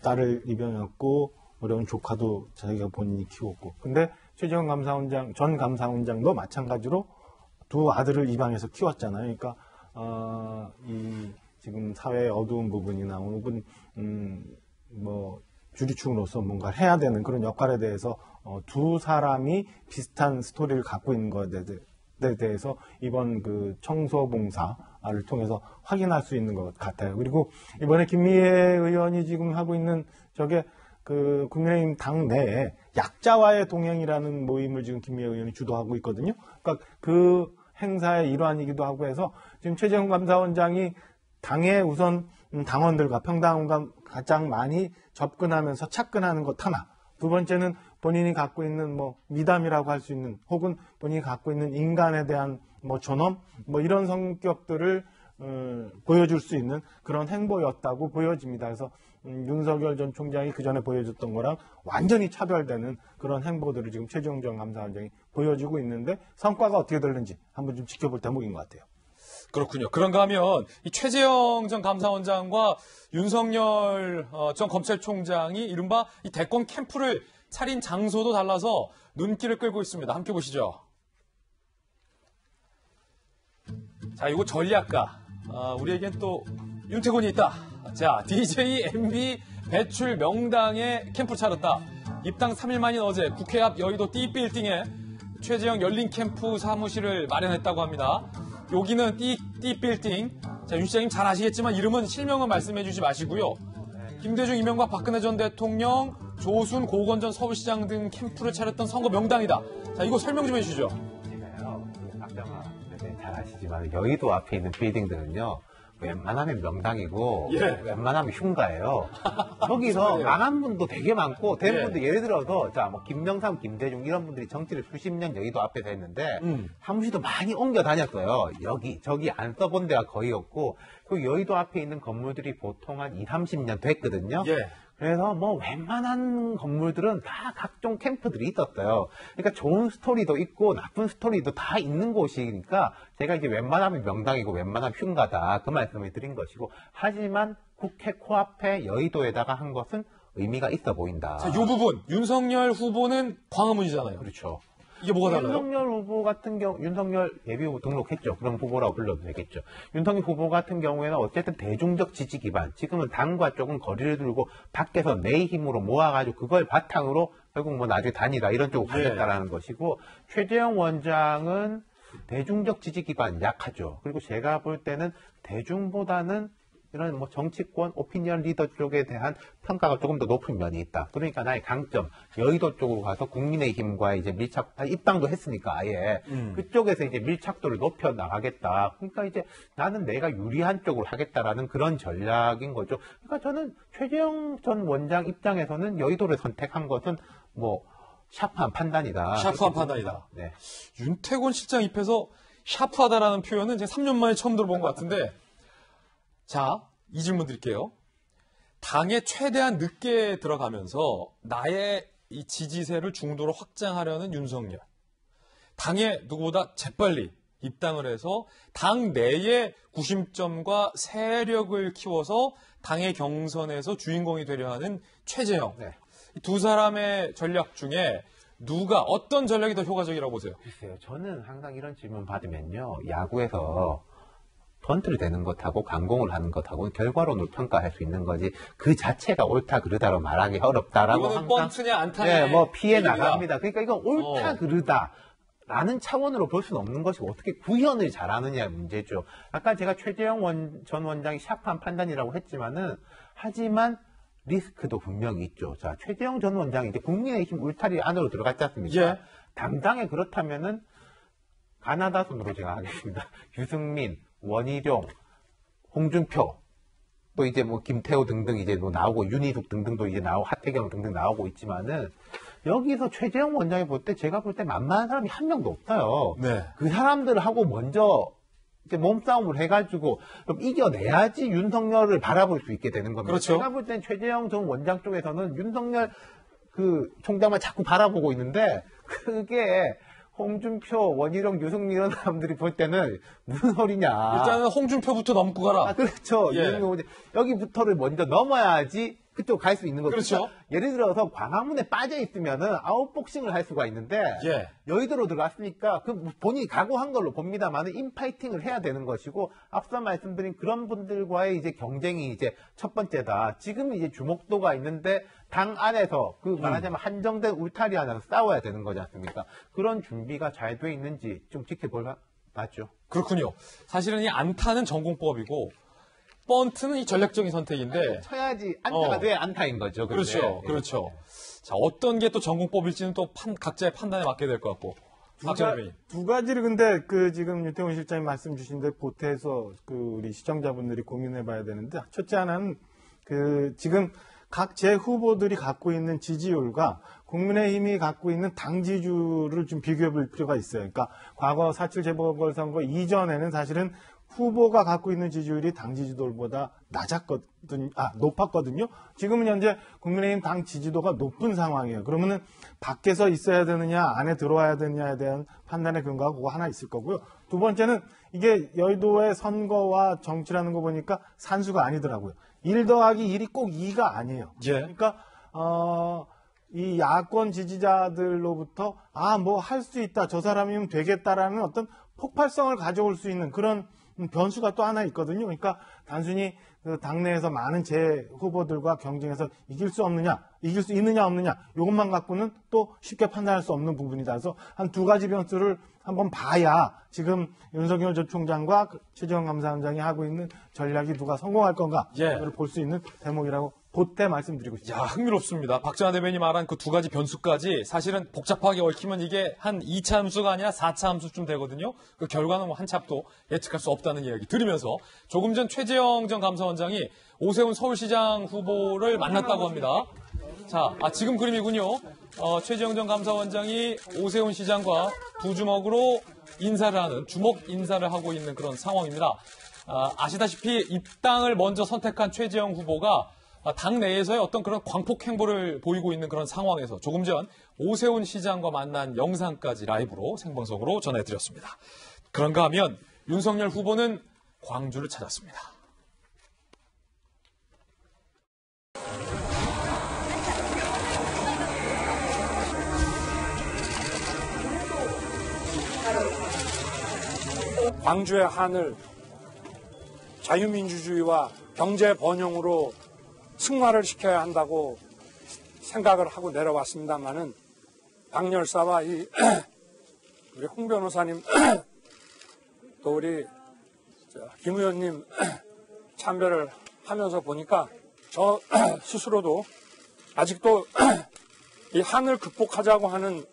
딸을 입양했고 어려운 조카도 자기가 본인이 키웠고. 근데 최재형 감사원장, 전 감사원장도 마찬가지로 두 아들을 입양해서 키웠잖아요. 그러니까 이 지금 사회의 어두운 부분이나 혹은 뭐 주류층으로서 뭔가를 해야 되는 그런 역할에 대해서 두 사람이 비슷한 스토리를 갖고 있는 것에 대해서 이번 그 청소봉사를 통해서 확인할 수 있는 것 같아요. 그리고 이번에 김미애 의원이 지금 하고 있는 저게 그 국민의힘 당 내에 약자와의 동행이라는 모임을 지금 김미애 의원이 주도하고 있거든요. 그러니까 그 행사의 일환이기도 하고 해서 지금 최재형 감사원장이 당의 우선 당원들과 평당원과 가장 많이 접근하면서 착근하는 것 하나. 두 번째는 본인이 갖고 있는 뭐 미담이라고 할 수 있는 혹은 본인이 갖고 있는 인간에 대한 뭐 존엄 뭐 이런 성격들을 보여줄 수 있는 그런 행보였다고 보여집니다. 그래서 윤석열 전 총장이 그 전에 보여줬던 거랑 완전히 차별되는 그런 행보들을 지금 최재형 전 감사원장이 보여주고 있는데 성과가 어떻게 될는지 한번 좀 지켜볼 대목인 것 같아요. 그렇군요. 그런가 하면 이 최재형 전 감사원장과 윤석열 전 검찰총장이 이른바 이 대권 캠프를 차린 장소도 달라서 눈길을 끌고 있습니다. 함께 보시죠. 자, 이거 전략가. 우리에겐 또 윤태곤이 있다. 자, DJ MB 배출 명당에 캠프 차렸다. 입당 3일 만인 어제 국회 앞 여의도 D빌딩에 최재형 열린 캠프 사무실을 마련했다고 합니다. 여기는 D빌딩. 자, 윤 시장님 잘 아시겠지만 이름은 실명은 말씀해 주지 마시고요. 김대중, 이명박, 박근혜 전 대통령, 조순, 고건 전 서울시장 등 캠프를 차렸던 선거 명당이다. 자, 이거 설명 좀 해주시죠. 제가요, 박정아, 잘 아시지만 여의도 앞에 있는 빌딩들은요, 웬만하면 명당이고, 예. 웬만하면 흉가예요. 거기서 망한 분도 되게 많고, 된 예. 분도 예를 들어서, 자, 뭐, 김명삼, 김대중 이런 분들이 정치를 수십 년 여의도 앞에서 했는데, 사무실도 많이 옮겨 다녔어요. 여기, 저기 안 써본 데가 거의 없고, 그 여의도 앞에 있는 건물들이 보통 한 20, 30년 됐거든요. 예. 그래서 뭐 웬만한 건물들은 다 각종 캠프들이 있었어요. 그러니까 좋은 스토리도 있고 나쁜 스토리도 다 있는 곳이니까 제가 이제 웬만하면 명당이고 웬만하면 흉가다 그 말씀을 드린 것이고, 하지만 국회 코앞에 여의도에다가 한 것은 의미가 있어 보인다. 자, 이 부분 윤석열 후보는 광화문이잖아요. 그렇죠. 이게 뭐가 달라요? 윤석열 후보 같은 경우, 윤석열 예비후보 등록했죠. 그럼 후보라고 불러도 되겠죠. 윤석열 후보 같은 경우에는 어쨌든 대중적 지지 기반, 지금은 당과 조금 거리를 두고 밖에서 내 힘으로 모아가지고 그걸 바탕으로 결국 뭐 나중에 단일화 이런 쪽으로 가겠다라는 것이고, 최재형 원장은 대중적 지지 기반 약하죠. 그리고 제가 볼 때는 대중보다는 이런 뭐 정치권, 오피니언 리더 쪽에 대한 평가가 조금 더 높은 면이 있다. 그러니까 나의 강점, 여의도 쪽으로 가서 국민의힘과 이제 밀착, 입당도 했으니까 아예 그쪽에서 이제 밀착도를 높여 나가겠다. 그러니까 이제 나는 내가 유리한 쪽으로 하겠다라는 그런 전략인 거죠. 그러니까 저는 최재형 전 원장 입장에서는 여의도를 선택한 것은 뭐 샤프한 판단이다. 샤프한 판단이다. 네. 윤태곤 실장 입에서 샤프하다라는 표현은 제가 3년 만에 처음 들어본 것 같은데, 자, 이 질문 드릴게요. 당에 최대한 늦게 들어가면서 나의 이 지지세를 중도로 확장하려는 윤석열. 당에 누구보다 재빨리 입당을 해서 당 내의 구심점과 세력을 키워서 당의 경선에서 주인공이 되려 하는 최재형. 네. 이 두 사람의 전략 중에 누가 어떤 전략이 더 효과적이라고 보세요? 글쎄요. 저는 항상 이런 질문 받으면요. 야구에서 번트를 대는 것하고 강공을 하는 것하고는 결과론으로 평가할 수 있는 거지 그 자체가 옳다 그르다로 말하기 어렵다라고 이거는 항상 번트냐 안타냐. 네, 뭐 피해 얘기가. 나갑니다. 그러니까 이건 옳다 그르다라는 차원으로 볼 수는 없는 것이고 어떻게 구현을 잘하느냐의 문제죠. 아까 제가 최재형 전 원장이 샤프한 판단이라고 했지만은 하지만 리스크도 분명히 있죠. 자, 최재형 전 원장이 이제 국민의힘 울타리 안으로 들어갔지 않습니까? 예. 당장에 그렇다면은 가나다 순으로 제가 하겠습니다. 유승민, 원희룡, 홍준표, 또 이제 뭐 김태호 등등 이제 뭐 나오고 윤희숙 등등도 이제 나오고 하태경 등등 나오고 있지만은 여기서 최재형 원장이 볼 때 제가 볼 때 만만한 사람이 한 명도 없어요. 네. 그 사람들하고 먼저 이제 몸싸움을 해가지고 좀 이겨내야지 윤석열을 바라볼 수 있게 되는 겁니다. 그렇죠. 제가 볼 땐 최재형 전 원장 쪽에서는 윤석열 그 총장만 자꾸 바라보고 있는데 그게 홍준표, 원희룡, 유승민 이런 사람들이 볼 때는 무슨 소리냐. 일단은 홍준표부터 넘고 가라. 아, 그렇죠. 예. 여기부터를 먼저 넘어야지 그쪽 갈 수 있는 거죠. 그렇죠. 그러니까 예를 들어서 광화문에 빠져 있으면은 아웃복싱을 할 수가 있는데 예. 여의도로 들어갔으니까 그 본인이 각오한 걸로 봅니다만은 인파이팅을 해야 되는 것이고 앞서 말씀드린 그런 분들과의 이제 경쟁이 이제 첫 번째다. 지금 이제 주목도가 있는데 당 안에서 그 말하자면 한정된 울타리 안에서 싸워야 되는 거지 않습니까? 그런 준비가 잘 돼 있는지 좀 지켜볼 맞죠. 그렇군요. 사실은 이 안타는 전공법이고 번트는 이 전략적인 선택인데 쳐야지 안타가 돼야 안타인 거죠. 근데. 그렇죠. 예. 그렇죠. 자, 어떤 게 또 전공법일지는 또 각자의 판단에 맡게 될 것 같고. 두 가지를 근데 그 지금 윤태곤 실장님 말씀 주신 데 보태서 그 우리 시청자분들이 고민해 봐야 되는데 첫째 하나는 그 지금 각 제 후보들이 갖고 있는 지지율과 국민의힘이 갖고 있는 당 지지율을 좀 비교해 볼 필요가 있어요. 그러니까 과거 4.7 재보궐선거 이전에는 사실은 후보가 갖고 있는 지지율이 당 지지도보다 높았거든요. 지금은 현재 국민의힘 당 지지도가 높은 상황이에요. 그러면은 밖에서 있어야 되느냐, 안에 들어와야 되느냐에 대한 판단의 근거가 그거 하나 있을 거고요. 두 번째는 이게 여의도의 선거와 정치라는 거 보니까 산수가 아니더라고요. 1 더하기 1이 꼭 2가 아니에요. 예. 그러니까, 이 야권 지지자들로부터, 뭐 할 수 있다, 저 사람이면 되겠다라는 어떤 폭발성을 가져올 수 있는 그런 변수가 또 하나 있거든요. 그러니까 단순히 그 당내에서 많은 제 후보들과 경쟁해서 이길 수 있느냐 없느냐 이것만 갖고는 또 쉽게 판단할 수 없는 부분이다. 그래서 한 두 가지 변수를 한번 봐야 지금 윤석열 전 총장과 최재형 감사원장이 하고 있는 전략이 누가 성공할 건가를 볼 수 있는 대목이라고 보태 말씀드리고 싶습니다. 야, 흥미롭습니다. 박정환 대변인이 말한 그 두 가지 변수까지 사실은 복잡하게 얽히면 이게 한 2차 함수가 아니라 4차 함수쯤 되거든요. 그 결과는 뭐 한 찹도 예측할 수 없다는 이야기 들으면서 조금 전 최재형 전 감사원장이 오세훈 서울시장 후보를 만났다고 합니다. 자, 지금 그림이군요. 최재형 전 감사원장이 오세훈 시장과 두 주먹으로 주먹 인사를 하고 있는 그런 상황입니다. 아시다시피 입당을 먼저 선택한 최재형 후보가 당 내에서의 어떤 그런 광폭 행보를 보이고 있는 그런 상황에서 조금 전 오세훈 시장과 만난 영상까지 라이브로 생방송으로 전해드렸습니다. 그런가 하면 윤석열 후보는 광주를 찾았습니다. 광주의 하늘, 자유민주주의와 경제 번영으로 승화를 시켜야 한다고 생각을 하고 내려왔습니다만은 당열사와 우리 홍 변호사님 또 우리 김 의원님 참배를 하면서 보니까 저 스스로도 아직도 이 한을 극복하자고 하는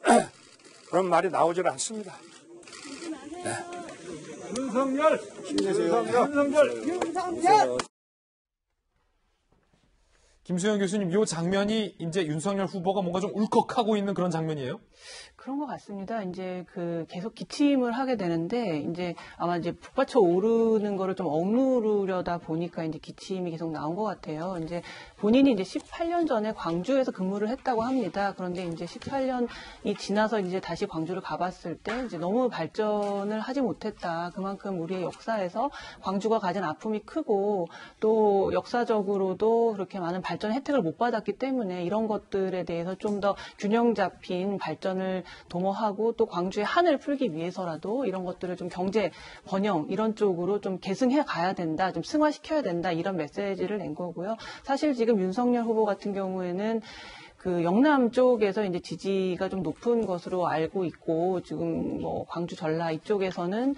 그런 말이 나오질 않습니다. 네. 윤석열! 김수영 교수님, 이 장면이 이제 윤석열 후보가 뭔가 좀 울컥하고 있는 그런 장면이에요? 그런 것 같습니다. 이제 계속 기침을 하게 되는데, 이제 아마 이제 북받쳐 오르는 거를 좀 억누르려다 보니까 이제 기침이 계속 나온 것 같아요. 이제 본인이 이제 18년 전에 광주에서 근무를 했다고 합니다. 그런데 이제 18년이 지나서 이제 다시 광주를 가봤을 때 이제 너무 발전을 하지 못했다. 그만큼 우리의 역사에서 광주가 가진 아픔이 크고 또 역사적으로도 그렇게 많은 발전 혜택을 못 받았기 때문에 이런 것들에 대해서 좀 더 균형 잡힌 발전을 도모하고 또 광주의 한을 풀기 위해서라도 이런 것들을 좀 경제 번영 이런 쪽으로 좀 계승해 가야 된다, 좀 승화시켜야 된다 이런 메시지를 낸 거고요. 사실 지금 윤석열 후보 같은 경우에는 그 영남 쪽에서 이제 지지가 좀 높은 것으로 알고 있고 지금 뭐 광주 전라 이쪽에서는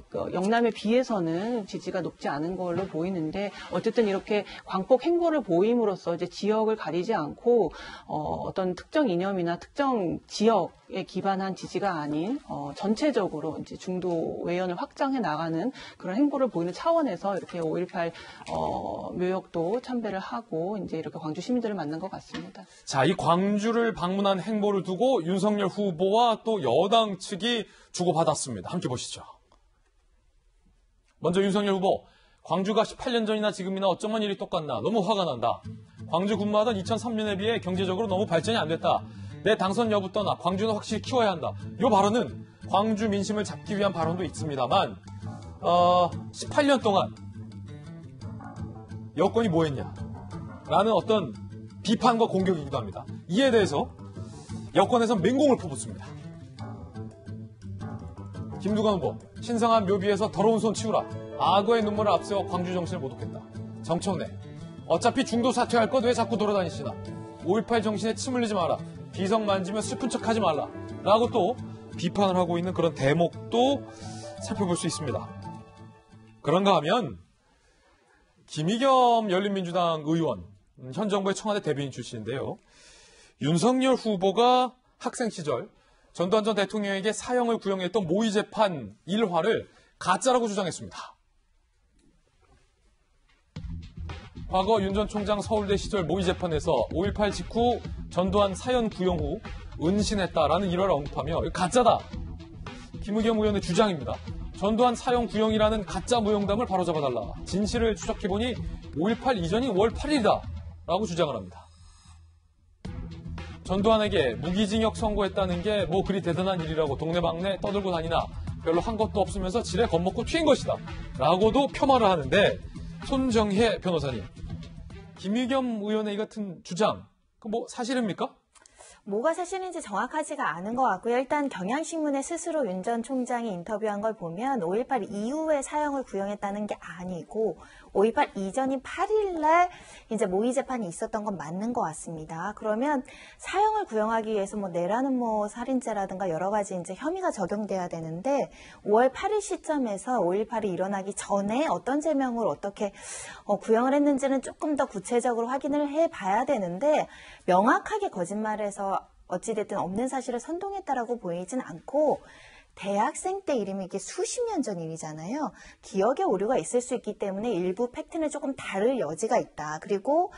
그 영남에 비해서는 지지가 높지 않은 걸로 보이는데 어쨌든 이렇게 광폭 행보를 보임으로써 이제 지역을 가리지 않고 어떤 특정 이념이나 특정 지역에 기반한 지지가 아닌 전체적으로 이제 중도 외연을 확장해 나가는 그런 행보를 보이는 차원에서 이렇게 5.18 묘역도 참배를 하고 이제 이렇게 광주 시민들을 만난 것 같습니다. 자, 이 광주를 방문한 행보를 두고 윤석열 후보와 또 여당 측이 주고받았습니다. 함께 보시죠. 먼저 윤석열 후보, 광주가 18년 전이나 지금이나 어쩌면 일이 똑같나 너무 화가 난다. 광주 근무하던 2003년에 비해 경제적으로 너무 발전이 안 됐다. 내 당선 여부 떠나 광주는 확실히 키워야 한다. 이 발언은 광주 민심을 잡기 위한 발언도 있습니다만 18년 동안 여권이 뭐 했냐? 라는 어떤 비판과 공격이기도 합니다. 이에 대해서 여권에서는 맹공을 퍼붓습니다. 김두관 후보, 신성한 묘비에서 더러운 손 치우라. 악어의 눈물을 앞세워 광주 정신을 모독했다. 정청래, 어차피 중도 사퇴할 것 왜 자꾸 돌아다니시나. 5.18 정신에 침 흘리지 마라. 비석 만지며 슬픈 척하지 말라. 라고 또 비판을 하고 있는 그런 대목도 살펴볼 수 있습니다. 그런가 하면 김의겸 열린민주당 의원, 현 정부의 청와대 대변인 출신인데요. 윤석열 후보가 학생 시절 전두환 전 대통령에게 사형을 구형했던 모의 재판 일화를 가짜라고 주장했습니다. 과거 윤 전 총장 서울대 시절 모의 재판에서 5.18 직후 전두환 사형 구형 후 은신했다라는 일화를 언급하며 가짜다. 김의겸 의원의 주장입니다. 전두환 사형 구형이라는 가짜 무용담을 바로잡아달라. 진실을 추적해보니 5.18 이전이 5월 8일이다. 라고 주장을 합니다. 전두환에게 무기징역 선고했다는 게 뭐 그리 대단한 일이라고 동네방네 떠들고 다니나 별로 한 것도 없으면서 지레 겁먹고 튀인 것이다. 라고도 폄하를 하는데 손정혜 변호사님, 김의겸 의원의 이 같은 주장, 그 뭐 사실입니까? 뭐가 사실인지 정확하지가 않은 것 같고요. 일단 경향신문에 스스로 윤 전 총장이 인터뷰한 걸 보면 5.18 이후에 사형을 구형했다는 게 아니고 5.18 이전인 8일날 이제 모의 재판이 있었던 건 맞는 것 같습니다. 그러면 사형을 구형하기 위해서 뭐 내라는 뭐 살인죄라든가 여러 가지 이제 혐의가 적용돼야 되는데 5월 8일 시점에서 5.18이 일어나기 전에 어떤 제명을 어떻게 구형을 했는지는 조금 더 구체적으로 확인을 해봐야 되는데 명확하게 거짓말해서 어찌됐든 없는 사실을 선동했다라고 보이진 않고 대학생 때 일이면 이게 수십 년 전 일이잖아요. 기억에 오류가 있을 수 있기 때문에 일부 팩트는 조금 다를 여지가 있다. 그리고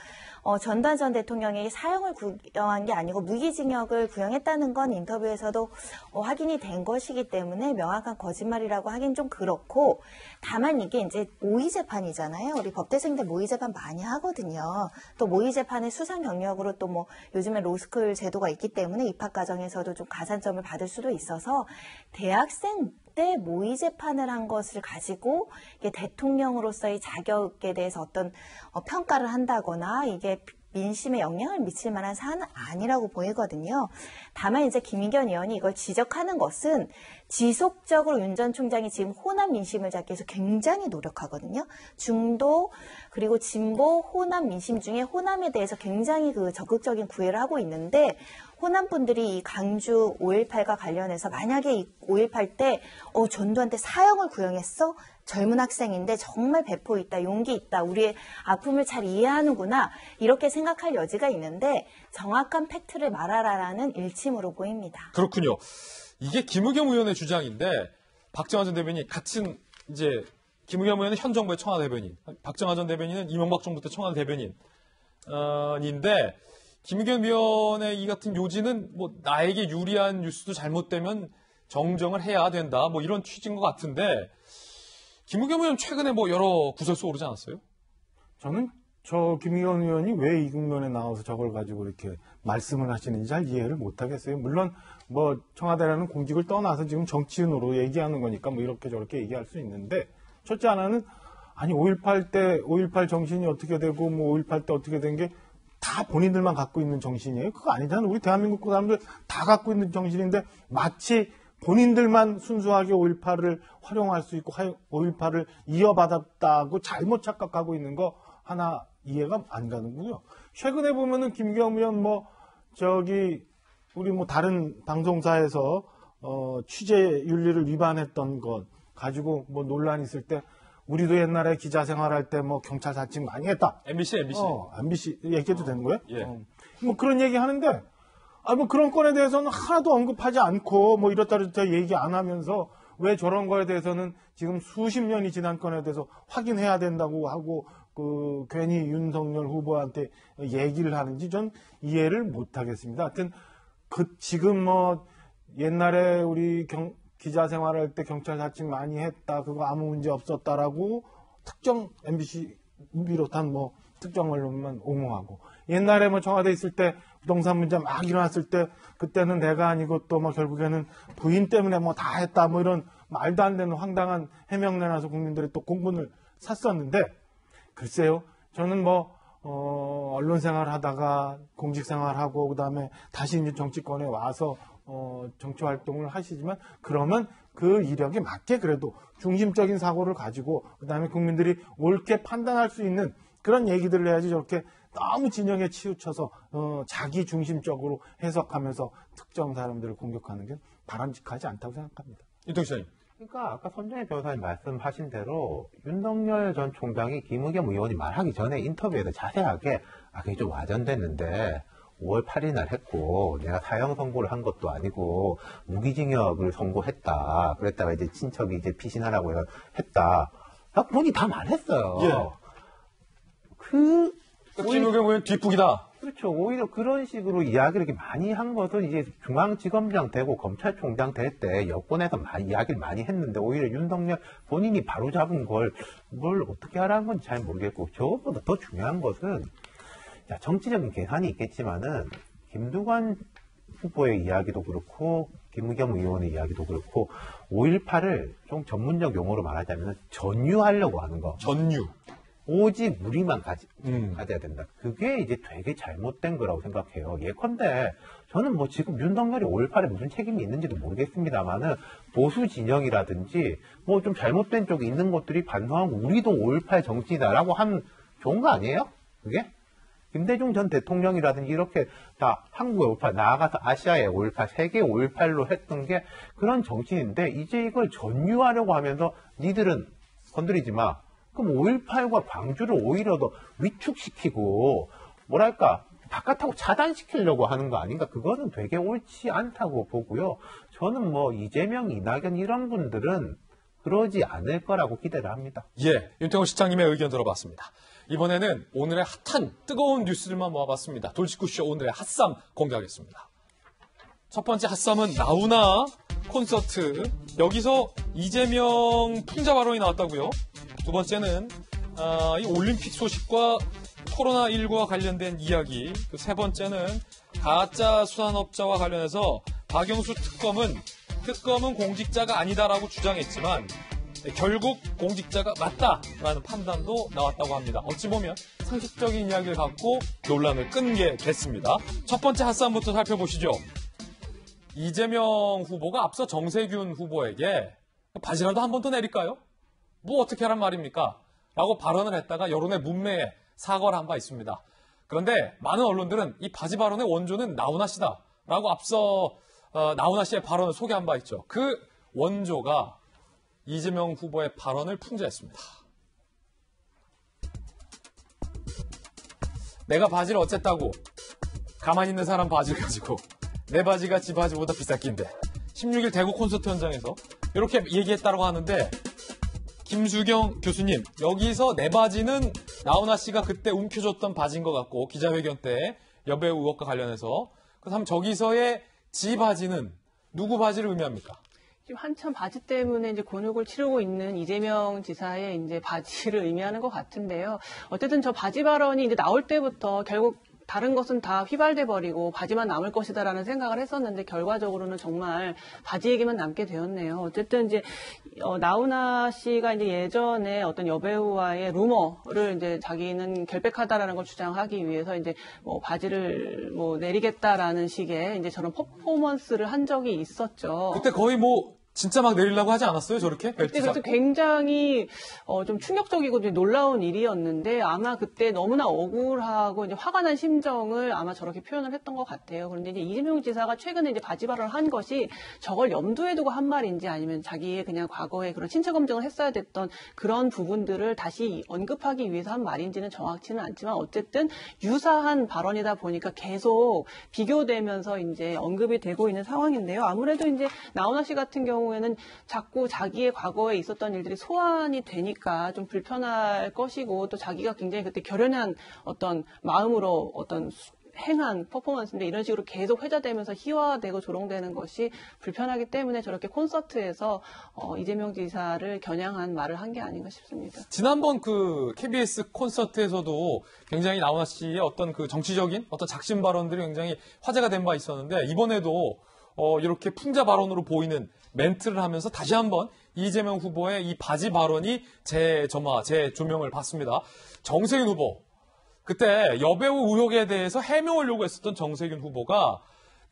전두환 전 대통령이 사형을 구형한 게 아니고 무기징역을 구형했다는 건 인터뷰에서도 확인이 된 것이기 때문에 명확한 거짓말이라고 하긴 좀 그렇고 다만 이게 이제 모의재판이잖아요. 우리 법대생들 모의재판 많이 하거든요. 또 모의재판의 수상 경력으로 또 뭐 요즘에 로스쿨 제도가 있기 때문에 입학 과정에서도 좀 가산점을 받을 수도 있어서 대학생 때 모의 재판을 한 것을 가지고 이게 대통령으로서의 자격에 대해서 어떤 평가를 한다거나 이게 민심에 영향을 미칠 만한 사안은 아니라고 보이거든요. 다만 이제 김의겸 의원이 이걸 지적하는 것은 지속적으로 윤 전 총장이 지금 호남 민심을 잡기 위해서 굉장히 노력하거든요. 중도 그리고 진보 호남 민심 중에 호남에 대해서 굉장히 그 적극적인 구애를 하고 있는데 호남 분들이 이 강주 5.18과 관련해서 만약에 이 5.18 때 전두환한테 사형을 구형했어? 젊은 학생인데 정말 배포 있다, 용기 있다, 우리의 아픔을 잘 이해하는구나 이렇게 생각할 여지가 있는데 정확한 팩트를 말하라라는 일침으로 보입니다. 그렇군요. 이게 김의겸 의원의 주장인데 박정환 전 대변인 같은 이제 김의겸 의원은 현 정부의 청와대 대변인, 박정환 전 대변인은 이명박 정부 때 청와대 대변인인데 김의겸 의원의 이 같은 요지는 뭐 나에게 유리한 뉴스도 잘못되면 정정을 해야 된다 뭐 이런 취지인 것 같은데 김의겸 의원 최근에 뭐 여러 구설수 오르지 않았어요? 저는 김의겸 의원이 왜 이 국면에 나와서 저걸 가지고 이렇게 말씀을 하시는지 잘 이해를 못하겠어요. 물론 뭐 청와대라는 공직을 떠나서 지금 정치인으로 얘기하는 거니까 뭐 이렇게 저렇게 얘기할 수 있는데 첫째 하나는 아니 5.18 때 5.18 정신이 어떻게 되고 뭐 5.18 때 어떻게 된 게 다 본인들만 갖고 있는 정신이에요. 그거 아니잖아요. 우리 대한민국 사람들 다 갖고 있는 정신인데 마치 본인들만 순수하게 5.18을 활용할 수 있고 5.18을 이어받았다고 잘못 착각하고 있는 거 하나 이해가 안 가는군요. 최근에 보면은 김의겸 의원 우리 다른 방송사에서 취재 윤리를 위반했던 것 가지고 뭐 논란이 있을 때 우리도 옛날에 기자 생활할 때 뭐 경찰 사칭 많이 했다. MBC. MBC 얘기해도 되는 거예요? 예. 뭐 그런 얘기 하는데 뭐 그런 건에 대해서는 하나도 언급하지 않고 뭐 이렇다 얘기 안 하면서 왜 저런 거에 대해서는 지금 수십 년이 지난 건에 대해서 확인해야 된다고 하고 괜히 윤석열 후보한테 얘기를 하는지 전 이해를 못 하겠습니다. 하여튼 지금 뭐 옛날에 우리 기자 생활할 때 경찰 사칭 많이 했다. 그거 아무 문제 없었다라고 특정 MBC 비롯한 뭐 특정 언론만 옹호하고 옛날에 뭐 청와대 있을 때 부동산 문제 막 일어났을 때 그때는 내가 아니고 또 뭐 결국에는 부인 때문에 뭐 다 했다 뭐 이런 말도 안 되는 황당한 해명 내놔서 국민들이 또 공분을 샀었는데 글쎄요 저는 뭐 언론 생활하다가 공직 생활하고 그다음에 다시 이제 정치권에 와서 정치 활동을 하시지만 그러면 그 이력에 맞게 그래도 중심적인 사고를 가지고 그다음에 국민들이 옳게 판단할 수 있는 그런 얘기들을 해야지 저렇게 너무 진영에 치우쳐서 자기 중심적으로 해석하면서 특정 사람들을 공격하는 게 바람직하지 않다고 생각합니다. 이동희 시장님. 그러니까 아까 손정혜 변호사님 말씀하신 대로 윤석열 전 총장이 김의겸 의원이 말하기 전에 인터뷰에서 자세하게 그게 좀 와전됐는데 5월 8일 날 했고 내가 사형 선고를 한 것도 아니고 무기징역을 선고했다. 그랬다가 이제 친척이 이제 피신하라고 했다. 본인이 다 말했어요. 예. 김의겸 의원 뒷북이다. 그렇죠. 오히려 그런 식으로 이야기를 이렇게 많이 한 것은 이제 중앙지검장 되고 검찰총장 될 때 여권에서 이야기를 많이 했는데 오히려 윤석열 본인이 바로 잡은 걸 뭘 어떻게 하라는 건지 잘 모르겠고 저것보다 더 중요한 것은 정치적인 계산이 있겠지만은 김두관 후보의 이야기도 그렇고 김의겸 의원의 이야기도 그렇고 5.18을 좀 전문적 용어로 말하자면 전유하려고 하는 거. 전유. 오직 우리만 가져야 된다. 그게 이제 되게 잘못된 거라고 생각해요. 예컨대 저는 뭐 지금 윤석열이 5.18에 무슨 책임이 있는지도 모르겠습니다만은 보수 진영이라든지 뭐 좀 잘못된 쪽이 있는 것들이 반성하고 우리도 5.18 정치다라고 하면 좋은 거 아니에요? 그게? 김대중 전 대통령이라든지 이렇게 다 한국의 5.18 나아가서 아시아의 5.18 세계 5.18로 했던 게 그런 정치인인데 이제 이걸 전유하려고 하면서 니들은 건드리지 마. 그럼 5.18과 광주를 오히려 더 위축시키고 뭐랄까 바깥하고 차단시키려고 하는 거 아닌가? 그거는 되게 옳지 않다고 보고요. 저는 뭐 이재명, 이낙연 이런 분들은 그러지 않을 거라고 기대를 합니다. 예, 윤태호 시장님의 의견 들어봤습니다. 이번에는 오늘의 핫한 뜨거운 뉴스들만 모아봤습니다. 돌직구쇼 오늘의 핫쌈 공개하겠습니다. 첫 번째 핫쌈은 나훈아 콘서트. 여기서 이재명 풍자 발언이 나왔다고요. 두 번째는 이 올림픽 소식과 코로나19와 관련된 이야기. 세 번째는 가짜 수산업자와 관련해서 박영수 특검은 공직자가 아니다라고 주장했지만 결국 공직자가 맞다라는 판단도 나왔다고 합니다. 어찌 보면 상식적인 이야기를 갖고 논란을 끈 게 됐습니다. 첫 번째 핫쌈부터 살펴보시죠. 이재명 후보가 앞서 정세균 후보에게 바지라도 한 번 더 내릴까요? 뭐 어떻게 하란 말입니까? 라고 발언을 했다가 여론의 문매에 사과를 한 바 있습니다. 그런데 많은 언론들은 이 바지 발언의 원조는 나훈아 씨다 라고 앞서 나훈아 씨의 발언을 소개한 바 있죠. 그 원조가 이재명 후보의 발언을 풍자했습니다. 내가 바지를 어쨌다고 가만히 있는 사람 바지를 가지고 내 바지가 지 바지보다 비쌌긴데 16일 대구 콘서트 현장에서 이렇게 얘기했다고 하는데 김수경 교수님, 여기서 내 바지는 나훈아 씨가 그때 움켜줬던 바지인 것 같고 기자회견 때 여배우 의혹과 관련해서 그렇다면 저기서의 지 바지는 누구 바지를 의미합니까? 지금 한참 바지 때문에 이제 곤욕을 치르고 있는 이재명 지사의 이제 바지를 의미하는 것 같은데요. 어쨌든 저 바지 발언이 이제 나올 때부터 결국 다른 것은 다 휘발돼 버리고 바지만 남을 것이다라는 생각을 했었는데 결과적으로는 정말 바지 얘기만 남게 되었네요. 어쨌든 이제 나훈아 씨가 이제 예전에 어떤 여배우와의 루머를 이제 자기는 결백하다라는 걸 주장하기 위해서 이제 뭐 바지를 뭐 내리겠다라는 식의 이제 저런 퍼포먼스를 한 적이 있었죠. 그때 거의 뭐 진짜 막 내리려고 하지 않았어요, 저렇게? 그때 굉장히 좀 충격적이고 놀라운 일이었는데 아마 그때 너무나 억울하고 이제 화가 난 심정을 아마 저렇게 표현을 했던 것 같아요. 그런데 이제 이재명 지사가 최근에 이제 바지 발언을 한 것이 저걸 염두에 두고 한 말인지 아니면 자기의 그냥 과거에 그런 신체 검증을 했어야 됐던 그런 부분들을 다시 언급하기 위해서 한 말인지는 정확치는 않지만 어쨌든 유사한 발언이다 보니까 계속 비교되면서 이제 언급이 되고 있는 상황인데요. 아무래도 이제 나훈아 씨 같은 경우에는 자꾸 자기의 과거에 있었던 일들이 소환이 되니까 좀 불편할 것이고 또 자기가 굉장히 그때 결연한 어떤 마음으로 어떤 행한 퍼포먼스인데 이런 식으로 계속 회자되면서 희화되고 조롱되는 것이 불편하기 때문에 저렇게 콘서트에서 이재명 지사를 겨냥한 말을 한 게 아닌가 싶습니다. 지난번 그 KBS 콘서트에서도 굉장히 나훈아 씨의 어떤 그 정치적인 어떤 작심 발언들이 굉장히 화제가 된 바 있었는데 이번에도 이렇게 풍자 발언으로 보이는 멘트를 하면서 다시 한번 이재명 후보의 이 바지 발언이 재조명을 받습니다. 정세균 후보, 그때 여배우 의혹에 대해서 해명을 요구했었던 정세균 후보가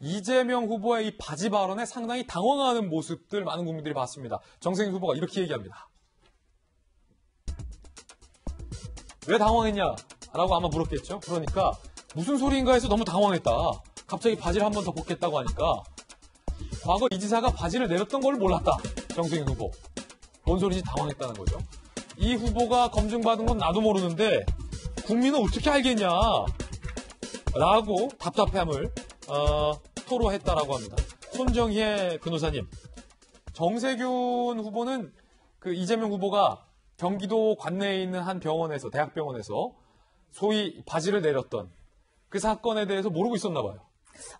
이재명 후보의 이 바지 발언에 상당히 당황하는 모습들 많은 국민들이 봤습니다. 정세균 후보가 이렇게 얘기합니다. 왜 당황했냐라고 아마 물었겠죠. 그러니까 무슨 소리인가 해서 너무 당황했다. 갑자기 바지를 한 번 더 벗겠다고 하니까 과거 이 지사가 바지를 내렸던 걸 몰랐다. 정세균 후보. 뭔 소리인지 당황했다는 거죠. 이 후보가 검증받은 건 나도 모르는데 국민은 어떻게 알겠냐 라고 답답함을 토로했다라고 합니다. 손정희의 변호사님, 정세균 후보는 그 이재명 후보가 경기도 관내에 있는 한 병원에서, 대학병원에서 소위 바지를 내렸던 그 사건에 대해서 모르고 있었나 봐요.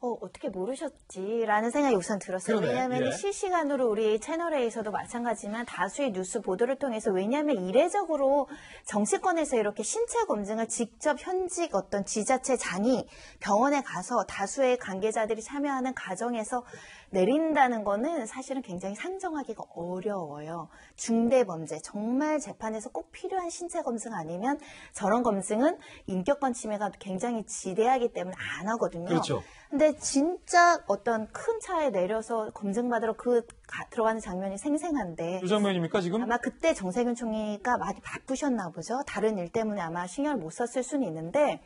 어떻게 모르셨지라는 생각이 우선 들었어요. 그러네. 왜냐하면 예. 실시간으로 우리 채널A에서도 마찬가지지만 다수의 뉴스 보도를 통해서 왜냐하면 이례적으로 정치권에서 이렇게 신체 검증을 직접 현직 어떤 지자체 장이 병원에 가서 다수의 관계자들이 참여하는 과정에서 내린다는 거는 사실은 굉장히 상정하기가 어려워요. 중대범죄, 정말 재판에서 꼭 필요한 신체 검증 아니면 저런 검증은 인격권 침해가 굉장히 지대하기 때문에 안 하거든요. 그렇죠. 근데 진짜 어떤 큰 차에 내려서 검증받으러 들어가는 장면이 생생한데 이 장면입니까 지금? 아마 그때 정세균 총리가 많이 바쁘셨나 보죠. 다른 일 때문에 아마 신경을 못 썼을 수는 있는데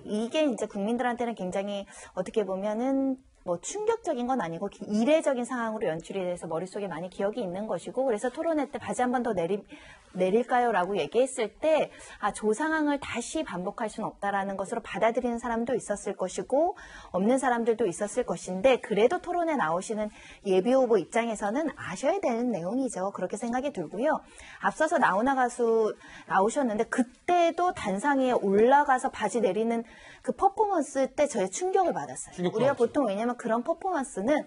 이게 이제 국민들한테는 굉장히 어떻게 보면은 뭐 충격적인 건 아니고 이례적인 상황으로 연출이 돼서 머릿속에 많이 기억이 있는 것이고 그래서 토론회 때 바지 한 번 더 내릴까요? 라고 얘기했을 때 조 상황을 다시 반복할 수는 없다라는 것으로 받아들이는 사람도 있었을 것이고 없는 사람들도 있었을 것인데 그래도 토론에 나오시는 예비 후보 입장에서는 아셔야 되는 내용이죠. 그렇게 생각이 들고요. 앞서서 나훈아 가수 나오셨는데 그때도 단상위에 올라가서 바지 내리는 그 퍼포먼스 때 저희 충격을 받았어요. 우리가 보통 왜냐면 그런 퍼포먼스는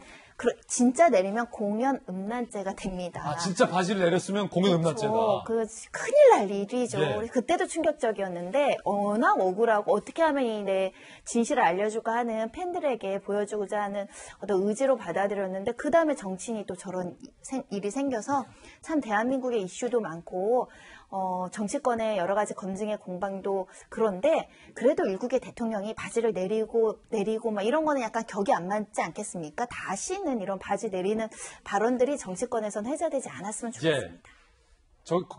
진짜 내리면 공연 음란죄가 됩니다. 진짜 바지를 내렸으면 공연 음란죄다. 그 큰일 날 일이죠. 네. 그때도 충격적이었는데 워낙 억울하고 어떻게 하면 이 내 진실을 알려주고 하는 팬들에게 보여주고자 하는 어떤 의지로 받아들였는데 그 다음에 정치인이 또 저런 일이 생겨서 참 대한민국의 이슈도 많고 정치권의 여러 가지 검증의 공방도 그런데 그래도 일국의 대통령이 바지를 내리고 막 이런 거는 약간 격이 안 맞지 않겠습니까? 다시는 이런 바지 내리는 발언들이 정치권에서는 회자되지 않았으면 좋겠습니다.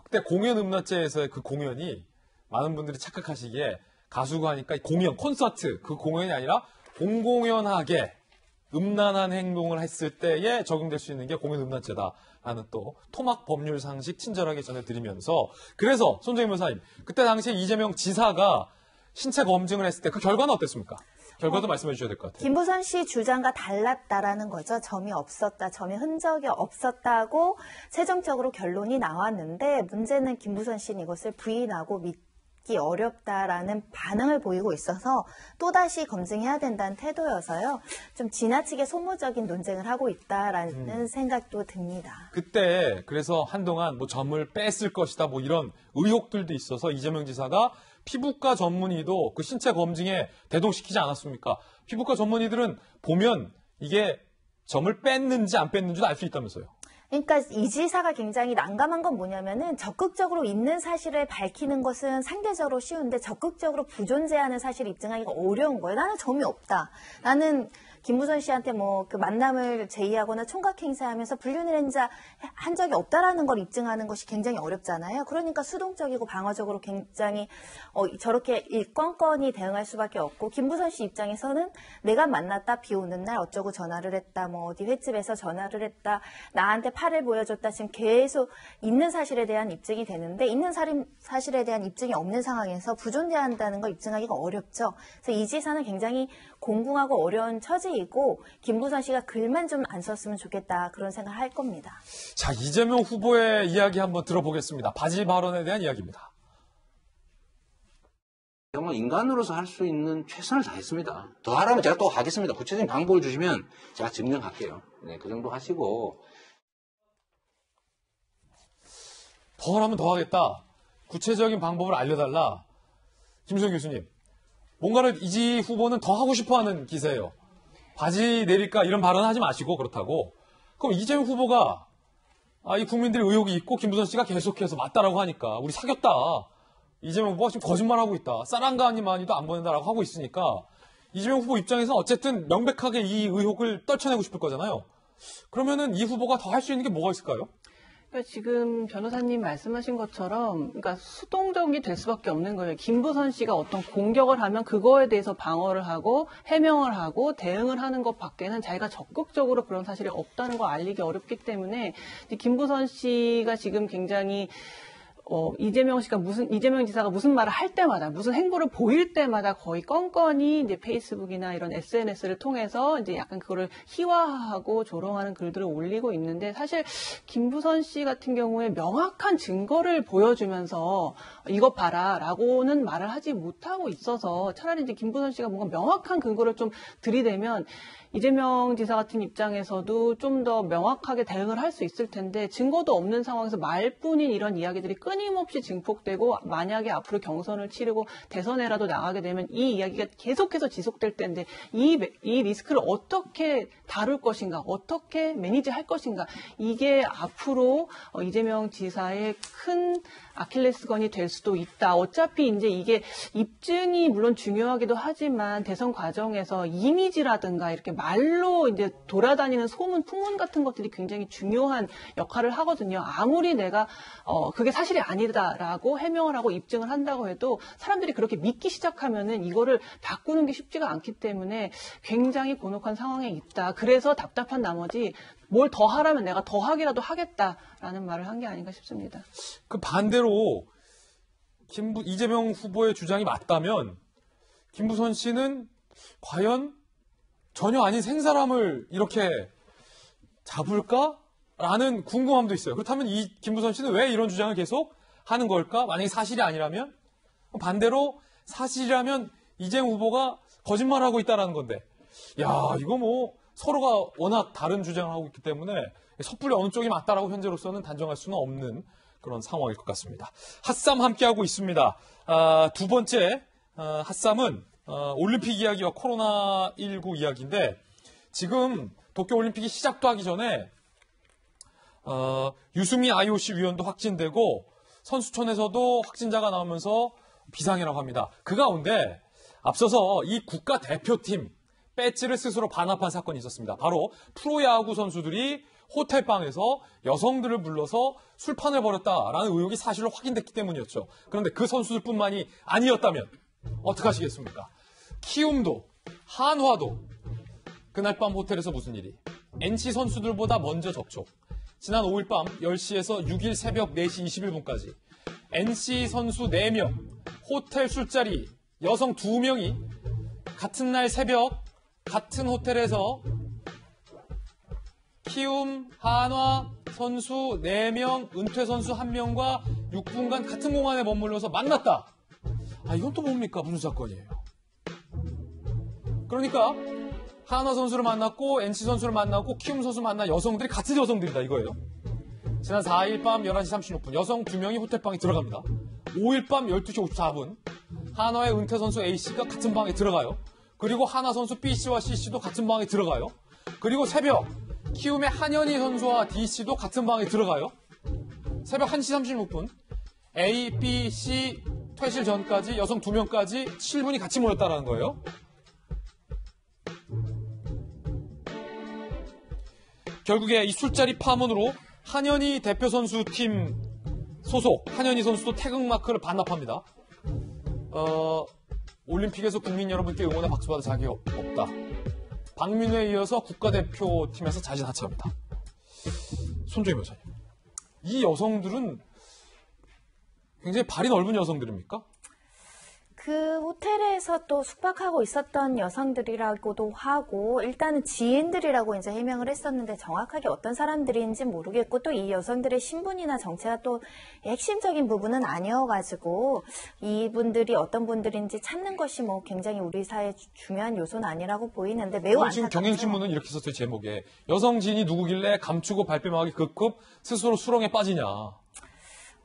그때 공연 음란죄에서의 그 공연이 많은 분들이 착각하시기에 가수가 하니까 공연, 콘서트 그 공연이 아니라 공공연하게 음란한 행동을 했을 때에 적용될 수 있는 게 공연 음란죄다라는 또 토막 법률 상식 친절하게 전해드리면서 그래서 손정희 변호사님 그때 당시에 이재명 지사가 신체 검증을 했을 때 그 결과는 어땠습니까? 결과도 말씀해 주셔야 될 것 같아요. 김부선 씨 주장과 달랐다라는 거죠. 점이 없었다, 점의 흔적이 없었다고 최종적으로 결론이 나왔는데 문제는 김부선 씨는 이것을 부인하고 믿기 어렵다라는 반응을 보이고 있어서 또다시 검증해야 된다는 태도여서요. 좀 지나치게 소모적인 논쟁을 하고 있다라는 생각도 듭니다. 그때 그래서 한동안 뭐 점을 뺐을 것이다 뭐 이런 의혹들도 있어서 이재명 지사가 피부과 전문의도 그 신체 검증에 대동시키지 않았습니까? 피부과 전문의들은 보면 이게 점을 뺐는지 안 뺐는지도 알 수 있다면서요. 그러니까 이 지사가 굉장히 난감한 건 뭐냐면은 적극적으로 있는 사실을 밝히는 것은 상대적으로 쉬운데 적극적으로 부존재하는 사실을 입증하기가 어려운 거예요. 나는 점이 없다. 나는 김부선 씨한테 뭐 그 만남을 제의하거나 총각 행사하면서 불륜행자 한 적이 없다라는 걸 입증하는 것이 굉장히 어렵잖아요. 그러니까 수동적이고 방어적으로 굉장히 저렇게 건건히 대응할 수밖에 없고 김부선 씨 입장에서는 내가 만났다 비 오는 날 어쩌고 전화를 했다 뭐 어디 횟집에서 전화를 했다 나한테 팔을 보여줬다 지금 계속 있는 사실에 대한 입증이 되는데 있는 사실에 대한 입증이 없는 상황에서 부존재한다는 걸 입증하기가 어렵죠. 그래서 이 지사는 굉장히 공공하고 어려운 처지이고 김부선 씨가 글만 좀 안 썼으면 좋겠다 그런 생각을 할 겁니다. 자, 이재명 후보의 이야기 한번 들어보겠습니다. 바지 발언에 대한 이야기입니다. 정말 인간으로서 할 수 있는 최선을 다했습니다. 더 하라면 제가 또 하겠습니다. 구체적인 방법을 주시면 제가 증명할게요. 네, 그 정도 하시고. 더 하면 더 하겠다. 구체적인 방법을 알려달라. 김수영 교수님. 뭔가를 이지 후보는 더 하고 싶어하는 기세예요. 바지 내릴까 이런 발언하지 마시고 그렇다고. 그럼 이재명 후보가 이 국민들의 의혹이 있고 김부선 씨가 계속해서 맞다라고 하니까 우리 사귀었다. 이재명 후보가 지금 거짓말하고 있다. 쌀한가니만이도 안 보낸다라고 하고 있으니까 이재명 후보 입장에서는 어쨌든 명백하게 이 의혹을 떨쳐내고 싶을 거잖아요. 그러면은 이 후보가 더 할 수 있는 게 뭐가 있을까요? 그러니까 지금 변호사님 말씀하신 것처럼 그러니까 수동적이 될 수밖에 없는 거예요. 김부선 씨가 어떤 공격을 하면 그거에 대해서 방어를 하고 해명을 하고 대응을 하는 것밖에는 자기가 적극적으로 그런 사실이 없다는 걸 알리기 어렵기 때문에 김부선 씨가 지금 굉장히 이재명 지사가 무슨 말을 할 때마다, 무슨 행보를 보일 때마다 거의 건건이 이제 페이스북이나 이런 SNS를 통해서 이제 약간 그거를 희화하고 조롱하는 글들을 올리고 있는데 사실 김부선 씨 같은 경우에 명확한 증거를 보여주면서 이것 봐라라고는 말을 하지 못하고 있어서 차라리 이제 김부선 씨가 뭔가 명확한 근거를 좀 들이대면 이재명 지사 같은 입장에서도 좀 더 명확하게 대응을 할 수 있을 텐데 증거도 없는 상황에서 말뿐인 이런 이야기들이 끊임없이 증폭되고 만약에 앞으로 경선을 치르고 대선에라도 나가게 되면 이 이야기가 계속해서 지속될 텐데 이 리스크를 어떻게 다룰 것인가, 어떻게 매니지할 것인가 이게 앞으로 이재명 지사의 큰 아킬레스건이 될 수도 있다. 어차피 이제 이게 입증이 물론 중요하기도 하지만 대선 과정에서 이미지라든가 이렇게 말로 이제 돌아다니는 소문, 풍문 같은 것들이 굉장히 중요한 역할을 하거든요. 아무리 내가 그게 사실이 아니다라고 해명을 하고 입증을 한다고 해도 사람들이 그렇게 믿기 시작하면은 이거를 바꾸는 게 쉽지가 않기 때문에 굉장히 곤혹한 상황에 있다. 그래서 답답한 나머지 뭘 더 하라면 내가 더 하기라도 하겠다라는 말을 한 게 아닌가 싶습니다. 그 반대로 이재명 후보의 주장이 맞다면 김부선 씨는 과연 전혀 아닌 생사람을 이렇게 잡을까라는 궁금함도 있어요. 그렇다면 이 김부선 씨는 왜 이런 주장을 계속 하는 걸까? 만약에 사실이 아니라면? 반대로 사실이라면 이재명 후보가 거짓말하고 있다는 건데 야 이거 뭐 서로가 워낙 다른 주장을 하고 있기 때문에 섣불리 어느 쪽이 맞다라고 현재로서는 단정할 수는 없는 그런 상황일 것 같습니다. 핫쌈 함께하고 있습니다. 두 번째 핫쌈은 올림픽 이야기와 코로나19 이야기인데 지금 도쿄올림픽이 시작도 하기 전에 유수미 IOC 위원도 확진되고 선수촌에서도 확진자가 나오면서 비상이라고 합니다. 그 가운데 앞서서 이 국가대표팀 배지를 스스로 반납한 사건이 있었습니다. 바로 프로야구 선수들이 호텔방에서 여성들을 불러서 술판을 벌였다라는 의혹이 사실로 확인됐기 때문이었죠. 그런데 그 선수들뿐만이 아니었다면 어떻게 하시겠습니까? 키움도 한화도 그날 밤 호텔에서 무슨 일이? NC 선수들보다 먼저 접촉. 지난 5일 밤 10시에서 6일 새벽 4시 21분까지 NC 선수 4명, 호텔 술자리 여성 2명이 같은 날 새벽 같은 호텔에서 키움, 한화 선수 4명, 은퇴 선수 1명과 6분간 같은 공간에 머물러서 만났다. 이건 또 뭡니까? 무슨 사건이에요? 그러니까 한화 선수를 만났고 NC 선수를 만나고 키움 선수 만난 여성들이 같은 여성들이다 이거예요. 지난 4일 밤 11시 36분 여성 2명이 호텔방에 들어갑니다. 5일 밤 12시 54분 한화의 은퇴 선수 A씨가 같은 방에 들어가요. 그리고 한화 선수 B씨와 C씨도 같은 방에 들어가요. 그리고 새벽 키움의 한현희 선수와 D씨도 같은 방에 들어가요. 새벽 1시 36분 A, B, C 퇴실 전까지 여성 2명까지 7분이 같이 모였다는 거예요. 결국에 이 술자리 파문으로 한현희 대표 선수 팀 소속 한현희 선수도 태극마크를 반납합니다. 올림픽에서 국민 여러분께 응원의 박수 받을 자격이 없다. 박민우에 이어서 국가대표팀에서 자진 하차합니다. 손정희 변호사님, 이 여성들은 굉장히 발이 넓은 여성들입니까? 그 호텔에서 또 숙박하고 있었던 여성들이라고도 하고 일단은 지인들이라고 이제 해명을 했었는데 정확하게 어떤 사람들인지 모르겠고 또 이 여성들의 신분이나 정체가 또 핵심적인 부분은 아니어가지고 이분들이 어떤 분들인지 찾는 것이 뭐 굉장히 우리 사회의 중요한 요소는 아니라고 보이는데 매우 안타깝죠. 지금 경향신문은 이렇게 썼어요. 제목에 여성 지인이 누구길래 감추고 발뺌하기 급급 스스로 수렁에 빠지냐.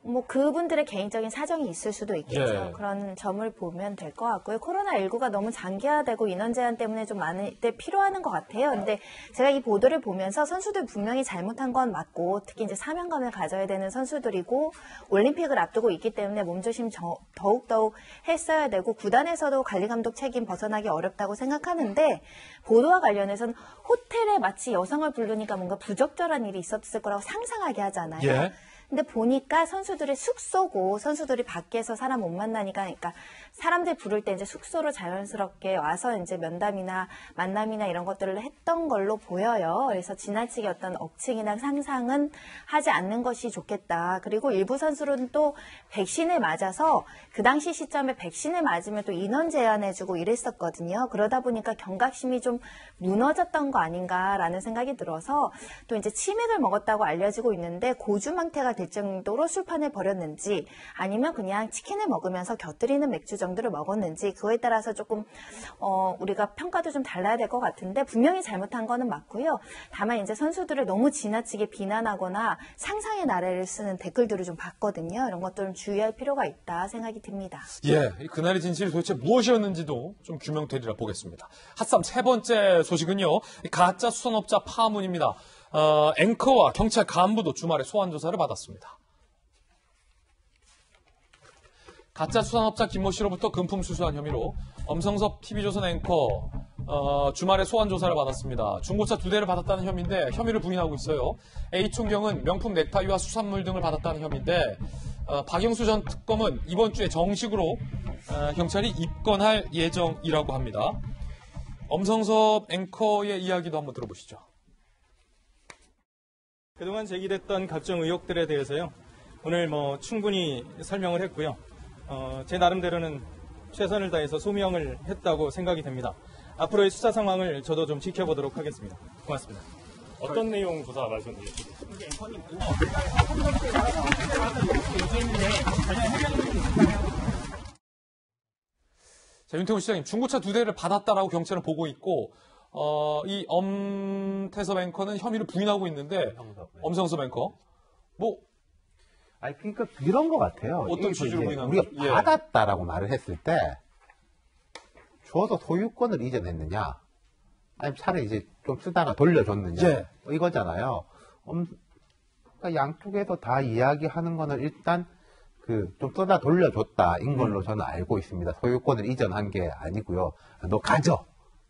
뭐 그분들의 개인적인 사정이 있을 수도 있겠죠. 예. 그런 점을 보면 될 것 같고요. 코로나19가 너무 장기화되고 인원 제한 때문에 좀 많을 때 필요하는 것 같아요. 근데 제가 이 보도를 보면서 선수들 분명히 잘못한 건 맞고 특히 이제 사명감을 가져야 되는 선수들이고 올림픽을 앞두고 있기 때문에 몸조심 더욱더욱 했어야 되고 구단에서도 관리감독 책임 벗어나기 어렵다고 생각하는데 보도와 관련해서는 호텔에 마치 여성을 부르니까 뭔가 부적절한 일이 있었을 거라고 상상하게 하잖아요. 예. 근데 보니까 선수들의 숙소고 선수들이 밖에서 사람 못 만나니까 그러니까 사람들 부를 때 이제 숙소로 자연스럽게 와서 이제 면담이나 만남이나 이런 것들을 했던 걸로 보여요. 그래서 지나치게 어떤 억측이나 상상은 하지 않는 것이 좋겠다. 그리고 일부 선수는 또 백신을 맞아서 그 당시 시점에 백신을 맞으면 또 인원 제한해주고 이랬었거든요. 그러다 보니까 경각심이 좀 무너졌던 거 아닌가라는 생각이 들어서 또 이제 치맥을 먹었다고 알려지고 있는데 고주망태가 될 정도로 술판을 벌였는지 아니면 그냥 치킨을 먹으면서 곁들이는 맥주 정도를 먹었는지 그거에 따라서 조금 우리가 평가도 좀 달라야 될 것 같은데 분명히 잘못한 거는 맞고요. 다만 이제 선수들을 너무 지나치게 비난하거나 상상의 나래를 쓰는 댓글들을 좀 봤거든요. 이런 것도 좀 주의할 필요가 있다 생각이 듭니다. 예, 그날의 진실이 도대체 무엇이었는지도 좀 규명되리라 보겠습니다. 핫삼 세 번째 소식은요. 가짜 수산업자 파문입니다. 앵커와 경찰 간부도 주말에 소환조사를 받았습니다. 가짜 수산업자 김모 씨로부터 금품 수수한 혐의로 엄성섭 TV조선 앵커 주말에 소환조사를 받았습니다. 중고차 2대를 받았다는 혐의인데 혐의를 부인하고 있어요. A총경은 명품 넥타이와 수산물 등을 받았다는 혐의인데 박영수 전 특검은 이번 주에 정식으로 경찰이 입건할 예정이라고 합니다. 엄성섭 앵커의 이야기도 한번 들어보시죠. 그동안 제기됐던 각종 의혹들에 대해서요. 오늘 충분히 설명을 했고요. 제 나름대로는 최선을 다해서 소명을 했다고 생각이 됩니다. 앞으로의 수사 상황을 저도 좀 지켜보도록 하겠습니다. 고맙습니다. 어떤 내용 조사 말씀드리겠습니다. 자, 윤태훈 시장님, 중고차 2대를 받았다라고 경찰은 보고 있고, 이 엄태섭 앵커는 혐의를 부인하고 있는데, 엄성섭 앵커, 아니, 그러니까 이런 것 같아요. 어떤 취지로 부인한 우리가 거죠? 예. 받았다라고 말을 했을 때, 줘서 소유권을 이전했느냐, 아니면 차를 이제 좀 쓰다가 돌려줬느냐, 예. 이거잖아요. 그러니까 양쪽에서 다 이야기하는 거는 일단 좀 쓰다 돌려줬다인 걸로 저는 알고 있습니다. 소유권을 이전한 게 아니고요. 너 가져가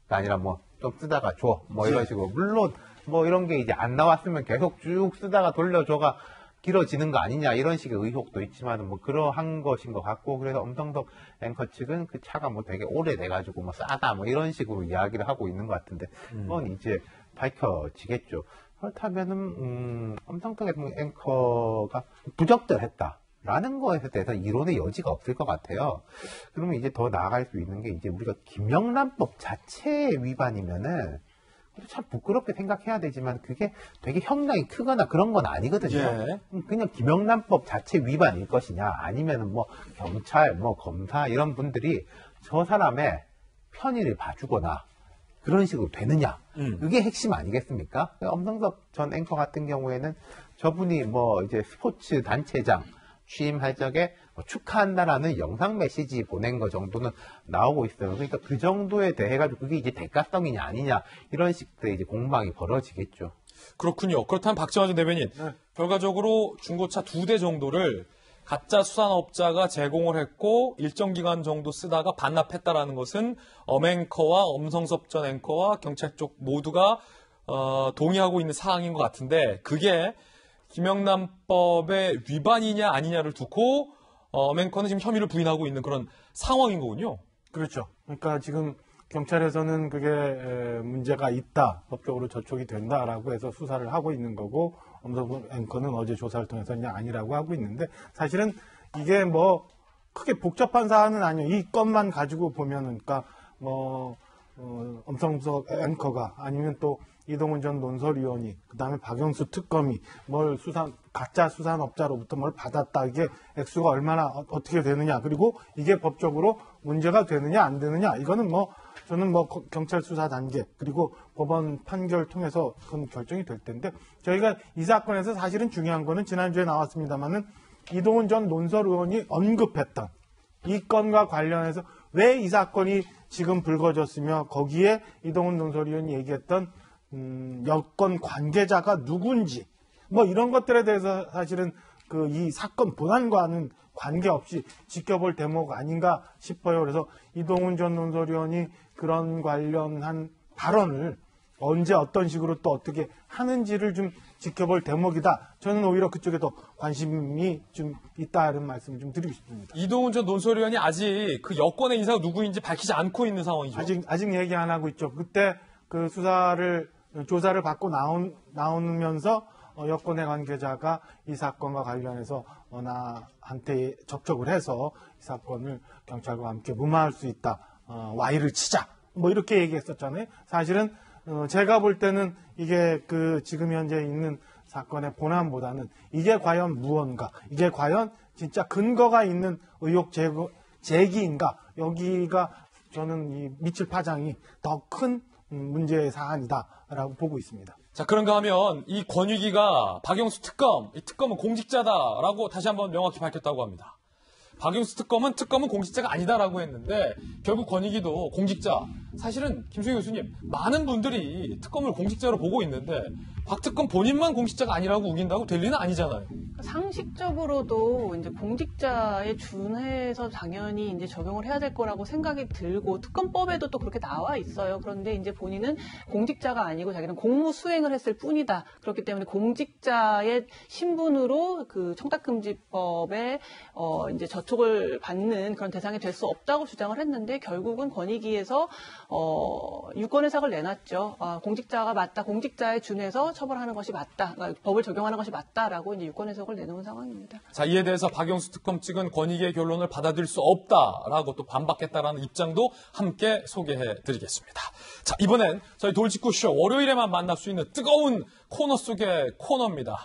아니라 좀 쓰다가 줘. 이런 식으로. 물론 이런 게 이제 안 나왔으면 계속 쭉 쓰다가 돌려줘가 길어지는 거 아니냐 이런 식의 의혹도 있지만 그러한 것인 것 같고 그래서 엄성섭 앵커 측은 그 차가 되게 오래돼가지고 싸다 이런 식으로 이야기를 하고 있는 것 같은데 그건 이제 밝혀지겠죠. 그렇다면은 엄성섭 앵커가 부적절했다라는 것에 대해서 이론의 여지가 없을 것 같아요. 그러면 이제 더 나아갈 수 있는 게 이제 우리가 김영란법 자체의 위반이면은 참 부끄럽게 생각해야 되지만 그게 되게 형량이 크거나 그런 건 아니거든요. 예. 그냥 김영란법 자체 위반일 것이냐 아니면은 경찰, 검사 이런 분들이 저 사람의 편의를 봐주거나 그런 식으로 되느냐. 그게 핵심 아니겠습니까? 엄성섭 전 앵커 같은 경우에는 저분이 이제 스포츠 단체장 취임할 적에 축하한다라는 영상 메시지 보낸 거 정도는 나오고 있어요. 그러니까 그 정도에 대해 가지고 그게 이제 대가성이냐 아니냐 이런 식의 이제 공방이 벌어지겠죠. 그렇군요. 그렇다면 박정화 전 대변인, 결과적으로 중고차 2대 정도를 가짜 수산업자가 제공을 했고 일정 기간 정도 쓰다가 반납했다라는 것은 엄앵커와 엄성섭 전 앵커와 경찰 쪽 모두가 동의하고 있는 사항인 것 같은데 그게 김영란법의 위반이냐 아니냐를 두고 엄앵커는 지금 혐의를 부인하고 있는 그런 상황인 거군요. 그렇죠. 그러니까 지금 경찰에서는 그게 문제가 있다, 법적으로 저촉이 된다라고 해서 수사를 하고 있는 거고 엄성섭 앵커는 어제 조사를 통해서 그냥 아니라고 하고 있는데 사실은 이게 크게 복잡한 사안은 아니에요. 이 건만 가지고 보면은 그러니까 엄성섭 앵커가 아니면 또 이동훈 전 논설위원이 그다음에 박영수 특검이 가짜 수산업자로부터 뭘 받았다. 이게 액수가 얼마나 어떻게 되느냐. 그리고 이게 법적으로 문제가 되느냐 안 되느냐. 이거는 저는 경찰 수사 단계 그리고 법원 판결 통해서 그건 결정이 될 텐데 저희가 이 사건에서 사실은 중요한 거는 지난주에 나왔습니다만은 이동훈 전 논설 의원이 언급했던 이 건과 관련해서 왜 이 사건이 지금 불거졌으며 거기에 이동훈 논설위원이 얘기했던 여권 관계자가 누군지 뭐 이런 것들에 대해서 사실은 그 이 사건 본안과는 관계없이 지켜볼 대목 아닌가 싶어요. 그래서 이동훈 전 논설위원이 그런 관련한 발언을 언제 어떤 식으로 또 어떻게 하는지를 좀 지켜볼 대목이다. 저는 오히려 그쪽에 더 관심이 좀 있다는 말씀을 좀 드리고 싶습니다. 이동훈 전 논설위원이 아직 그 여권의 인사가 누구인지 밝히지 않고 있는 상황이죠. 아직 얘기 안 하고 있죠. 그때 그 조사를 받고 나오면서 여권의 관계자가 이 사건과 관련해서 나한테 접촉을 해서 이 사건을 경찰과 함께 무마할 수 있다. 와이를 치자. 뭐 이렇게 얘기했었잖아요. 사실은 제가 볼 때는 이게 그 지금 현재 있는 사건의 본안보다는 이게 과연 무언가, 이게 과연 진짜 근거가 있는 의혹 제기인가, 여기가 저는 이 미칠 파장이 더 큰 문제의 사안이다라고 보고 있습니다. 자, 그런가 하면 이 권익위가 박영수 특검, 이 특검은 공직자다라고 다시 한번 명확히 밝혔다고 합니다. 박영수 특검은 공직자가 아니다라고 했는데 결국 권익위도 공직자. 사실은 김수희 교수님, 많은 분들이 특검을 공직자로 보고 있는데 박 특검 본인만 공직자가 아니라고 우긴다고 될 리는 아니잖아요. 상식적으로도 이제 공직자에 준해서 당연히 이제 적용을 해야 될 거라고 생각이 들고 특검법에도 또 그렇게 나와 있어요. 그런데 이제 본인은 공직자가 아니고 자기는 공무 수행을 했을 뿐이다. 그렇기 때문에 공직자의 신분으로 그 청탁금지법에 이제 저촉을 받는 그런 대상이 될 수 없다고 주장을 했는데 결국은 권익위에서 유권 해석을 내놨죠. 공직자가 맞다. 공직자에 준해서 처벌하는 것이 맞다. 그러니까 법을 적용하는 것이 맞다라고 이제 유권 해석을 내놓은 상황입니다. 자, 이에 대해서 박영수 특검 측은 권익위의 결론을 받아들일 수 없다라고 또 반박했다라는 입장도 함께 소개해드리겠습니다. 자, 이번엔 저희 돌직구쇼 월요일에만 만날 수 있는 뜨거운 코너 속의 코너입니다.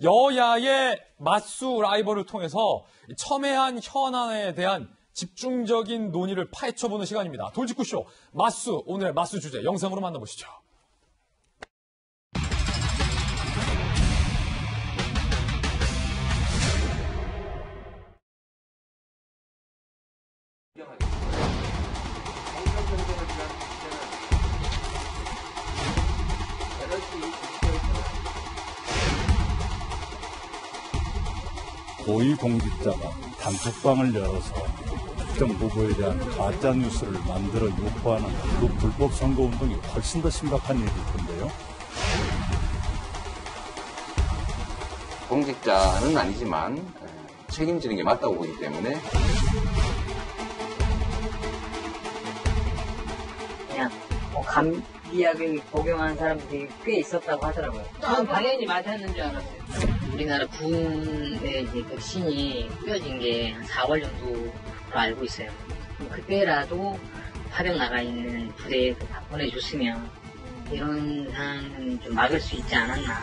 여야의 맞수 라이벌을 통해서 첨예한 현안에 대한 집중적인 논의를 파헤쳐보는 시간입니다. 돌직구쇼 맞수, 오늘의 맞수 주제 영상으로 만나보시죠. 고위공직자가 단톡방을 열어서 특정 후보에 대한 가짜뉴스를 만들어 유포하는 그 불법 선거운동이 훨씬 더 심각한 일일 텐데요. 공직자는 아니지만 책임지는 게 맞다고 보기 때문에 그냥 감기약을 복용한 사람들이 꽤 있었다고 하더라고요. 저는 당연히 맞았는 줄 알았어요. 우리나라 군의 이제 백신이 뿌려진 게 한 4월 정도로 알고 있어요. 그때라도 파병 나가 있는 부대에 다 보내줬으면 이런 상황은 좀 막을 수 있지 않았나.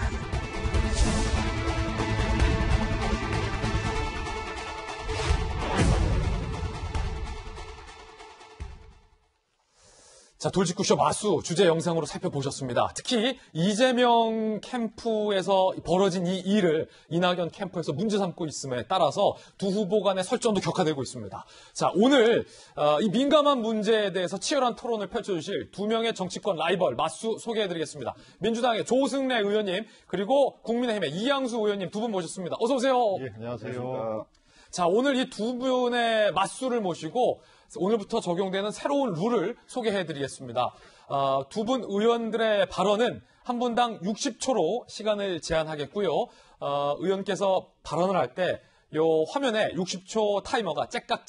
자, 돌직구쇼 마수 주제 영상으로 살펴보셨습니다. 특히 이재명 캠프에서 벌어진 이 일을 이낙연 캠프에서 문제 삼고 있음에 따라서 두 후보 간의 설전도 격화되고 있습니다. 자, 오늘 이 민감한 문제에 대해서 치열한 토론을 펼쳐주실 두 명의 정치권 라이벌 마수 소개해드리겠습니다. 민주당의 조승래 의원님 그리고 국민의힘의 이양수 의원님 두 분 모셨습니다. 어서 오세요. 예, 안녕하세요. 자, 오늘 이 두 분의 맞수를 모시고 오늘부터 적용되는 새로운 룰을 소개해드리겠습니다. 두 분 의원들의 발언은 한 분당 60초로 시간을 제한하겠고요. 의원께서 발언을 할 때 요 화면에 60초 타이머가 째깍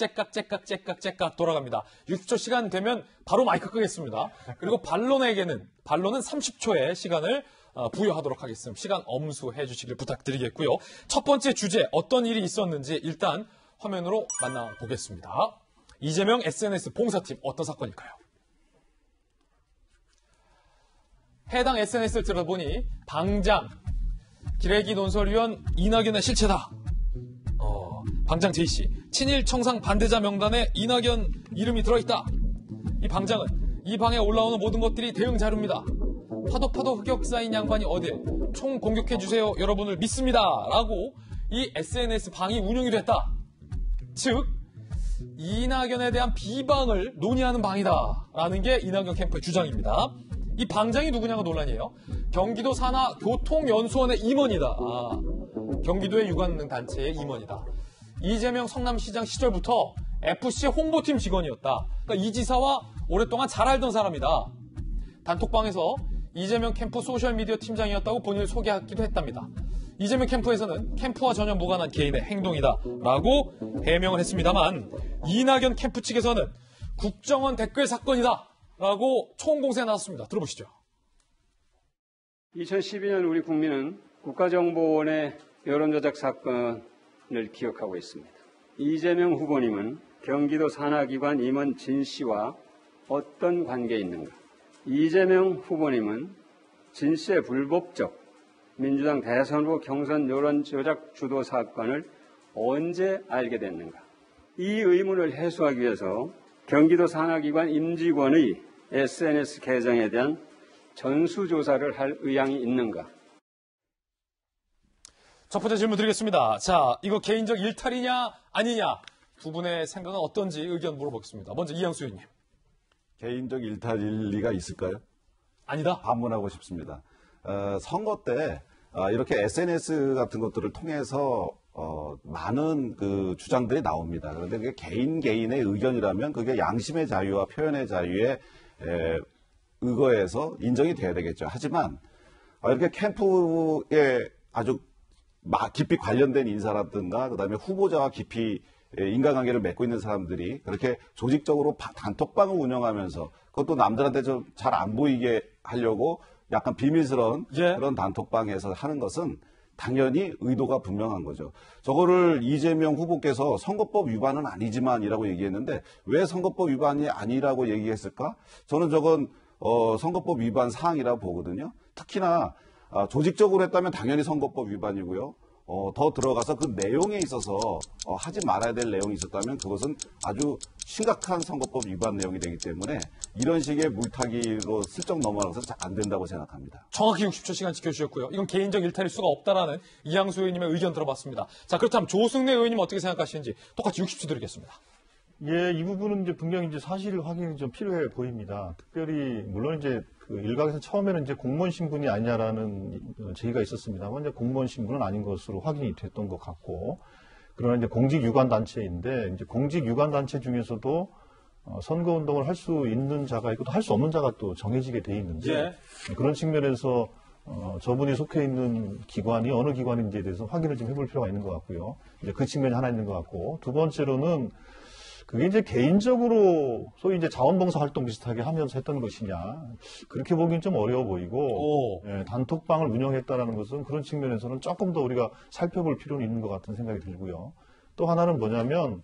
돌아갑니다. 60초 시간 되면 바로 마이크 끄겠습니다. 그리고 반론은 30초의 시간을 부여하도록 하겠습니다. 시간 엄수해 주시길 부탁드리겠고요. 첫 번째 주제 어떤 일이 있었는지 일단 화면으로 만나보겠습니다. 이재명 SNS 봉사팀 어떤 사건일까요? 해당 SNS를 들어보니 방장, 기레기 논설위원 이낙연의 실체다. 방장 J씨, 친일 청상 반대자 명단에 이낙연 이름이 들어있다. 이 방장은 이 방에 올라오는 모든 것들이 대응 자료입니다. 파도 흑역사인 양반이 어딜 총 공격해주세요. 여러분을 믿습니다. 라고 이 SNS 방이 운영이 됐다. 즉 이낙연에 대한 비방을 논의하는 방이다라는 게 이낙연 캠프의 주장입니다. 이 방장이 누구냐가 논란이에요. 경기도 산하 교통연수원의 임원이다. 경기도의 유관능 단체의 임원이다. 이재명 성남시장 시절부터 FC 홍보팀 직원이었다. 그러니까 이 지사와 오랫동안 잘 알던 사람이다. 단톡방에서 이재명 캠프 소셜미디어 팀장이었다고 본인을 소개하기도 했답니다. 이재명 캠프에서는 캠프와 전혀 무관한 개인의 행동이다라고 해명을 했습니다만 이낙연 캠프 측에서는 국정원 댓글 사건이다라고 총공세에 나섰습니다. 들어보시죠. 2012년 우리 국민은 국가정보원의 여론조작 사건을 기억하고 있습니다. 이재명 후보님은 경기도 산하기관 임원 진 씨와 어떤 관계에 있는가? 이재명 후보님은 진 씨의 불법적 민주당 대선 후보 경선 여론조작 주도 사건을 언제 알게 됐는가? 이 의문을 해소하기 위해서 경기도 산하기관 임직원의 SNS 계정에 대한 전수조사를 할 의향이 있는가? 첫 번째 질문 드리겠습니다. 자, 이거 개인적 일탈이냐 아니냐 두 분의 생각은 어떤지 의견 물어보겠습니다. 먼저 이양수 의원님. 개인적 일탈일 리가 있을까요? 아니다. 반문하고 싶습니다. 선거 때 이렇게 SNS 같은 것들을 통해서 많은 그 주장들이 나옵니다. 그런데 그게 개인의 의견이라면 그게 양심의 자유와 표현의 자유에 의거해서 인정이 돼야 되겠죠. 하지만 이렇게 캠프에 아주 깊이 관련된 인사라든가 그다음에 후보자와 깊이 인간관계를 맺고 있는 사람들이 그렇게 조직적으로 단톡방을 운영하면서 그것도 남들한테 좀 잘 안 보이게 하려고 약간 비밀스러운 그런 단톡방에서 하는 것은 당연히 의도가 분명한 거죠. 저거를 이재명 후보께서 선거법 위반은 아니지만이라고 얘기했는데 왜 선거법 위반이 아니라고 얘기했을까? 저는 저건 선거법 위반 사항이라고 보거든요. 특히나 조직적으로 했다면 당연히 선거법 위반이고요. 더 들어가서 그 내용에 있어서 하지 말아야 될 내용이 있었다면 그것은 아주 심각한 선거법 위반 내용이 되기 때문에 이런 식의 물타기로 슬쩍 넘어가서 잘 안 된다고 생각합니다. 정확히 60초 시간 지켜주셨고요. 이건 개인적 일탈일 수가 없다라는 이양수 의원님의 의견 들어봤습니다. 자, 그렇다면 조승래 의원님 어떻게 생각하시는지 똑같이 60초 드리겠습니다. 예, 이 부분은 이제 분명히 이제 사실 확인이 좀 필요해 보입니다. 특별히 물론 이제 그 일각에서 처음에는 이제 공무원 신분이 아니냐라는 제의가 있었습니다만 이제 공무원 신분은 아닌 것으로 확인이 됐던 것 같고, 그러나 이제 공직 유관 단체인데 이제 공직 유관 단체 중에서도 선거 운동을 할 수 있는 자가 있고 또 할 수 없는 자가 또 정해지게 돼 있는데 그런 측면에서 저분이 속해 있는 기관이 어느 기관인지에 대해서 확인을 좀 해볼 필요가 있는 것 같고요. 이제 그 측면이 하나 있는 것 같고, 두 번째로는 그게 이제 개인적으로 소위 이제 자원봉사 활동 비슷하게 하면서 했던 것이냐, 그렇게 보기엔 좀 어려워 보이고, 단톡방을 운영했다라는 것은 그런 측면에서는 조금 더 우리가 살펴볼 필요는 있는 것 같은 생각이 들고요. 또 하나는 뭐냐면,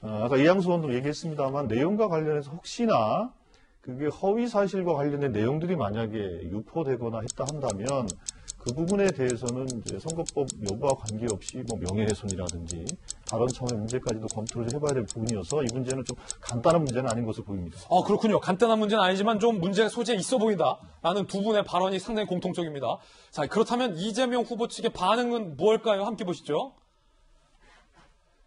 아까 이양수 의원도 얘기했습니다만 내용과 관련해서 혹시나 그게 허위 사실과 관련된 내용들이 만약에 유포되거나 했다 한다면 그 부분에 대해서는 이제 선거법 여부와 관계없이 뭐 명예훼손이라든지 다른 차원의 문제까지도 검토를 해봐야 될 부분이어서 이 문제는 좀 간단한 문제는 아닌 것으로 보입니다. 그렇군요. 간단한 문제는 아니지만 좀 문제가 소지가 있어 보인다라는 두 분의 발언이 상당히 공통적입니다. 자, 그렇다면 이재명 후보 측의 반응은 뭘까요? 함께 보시죠.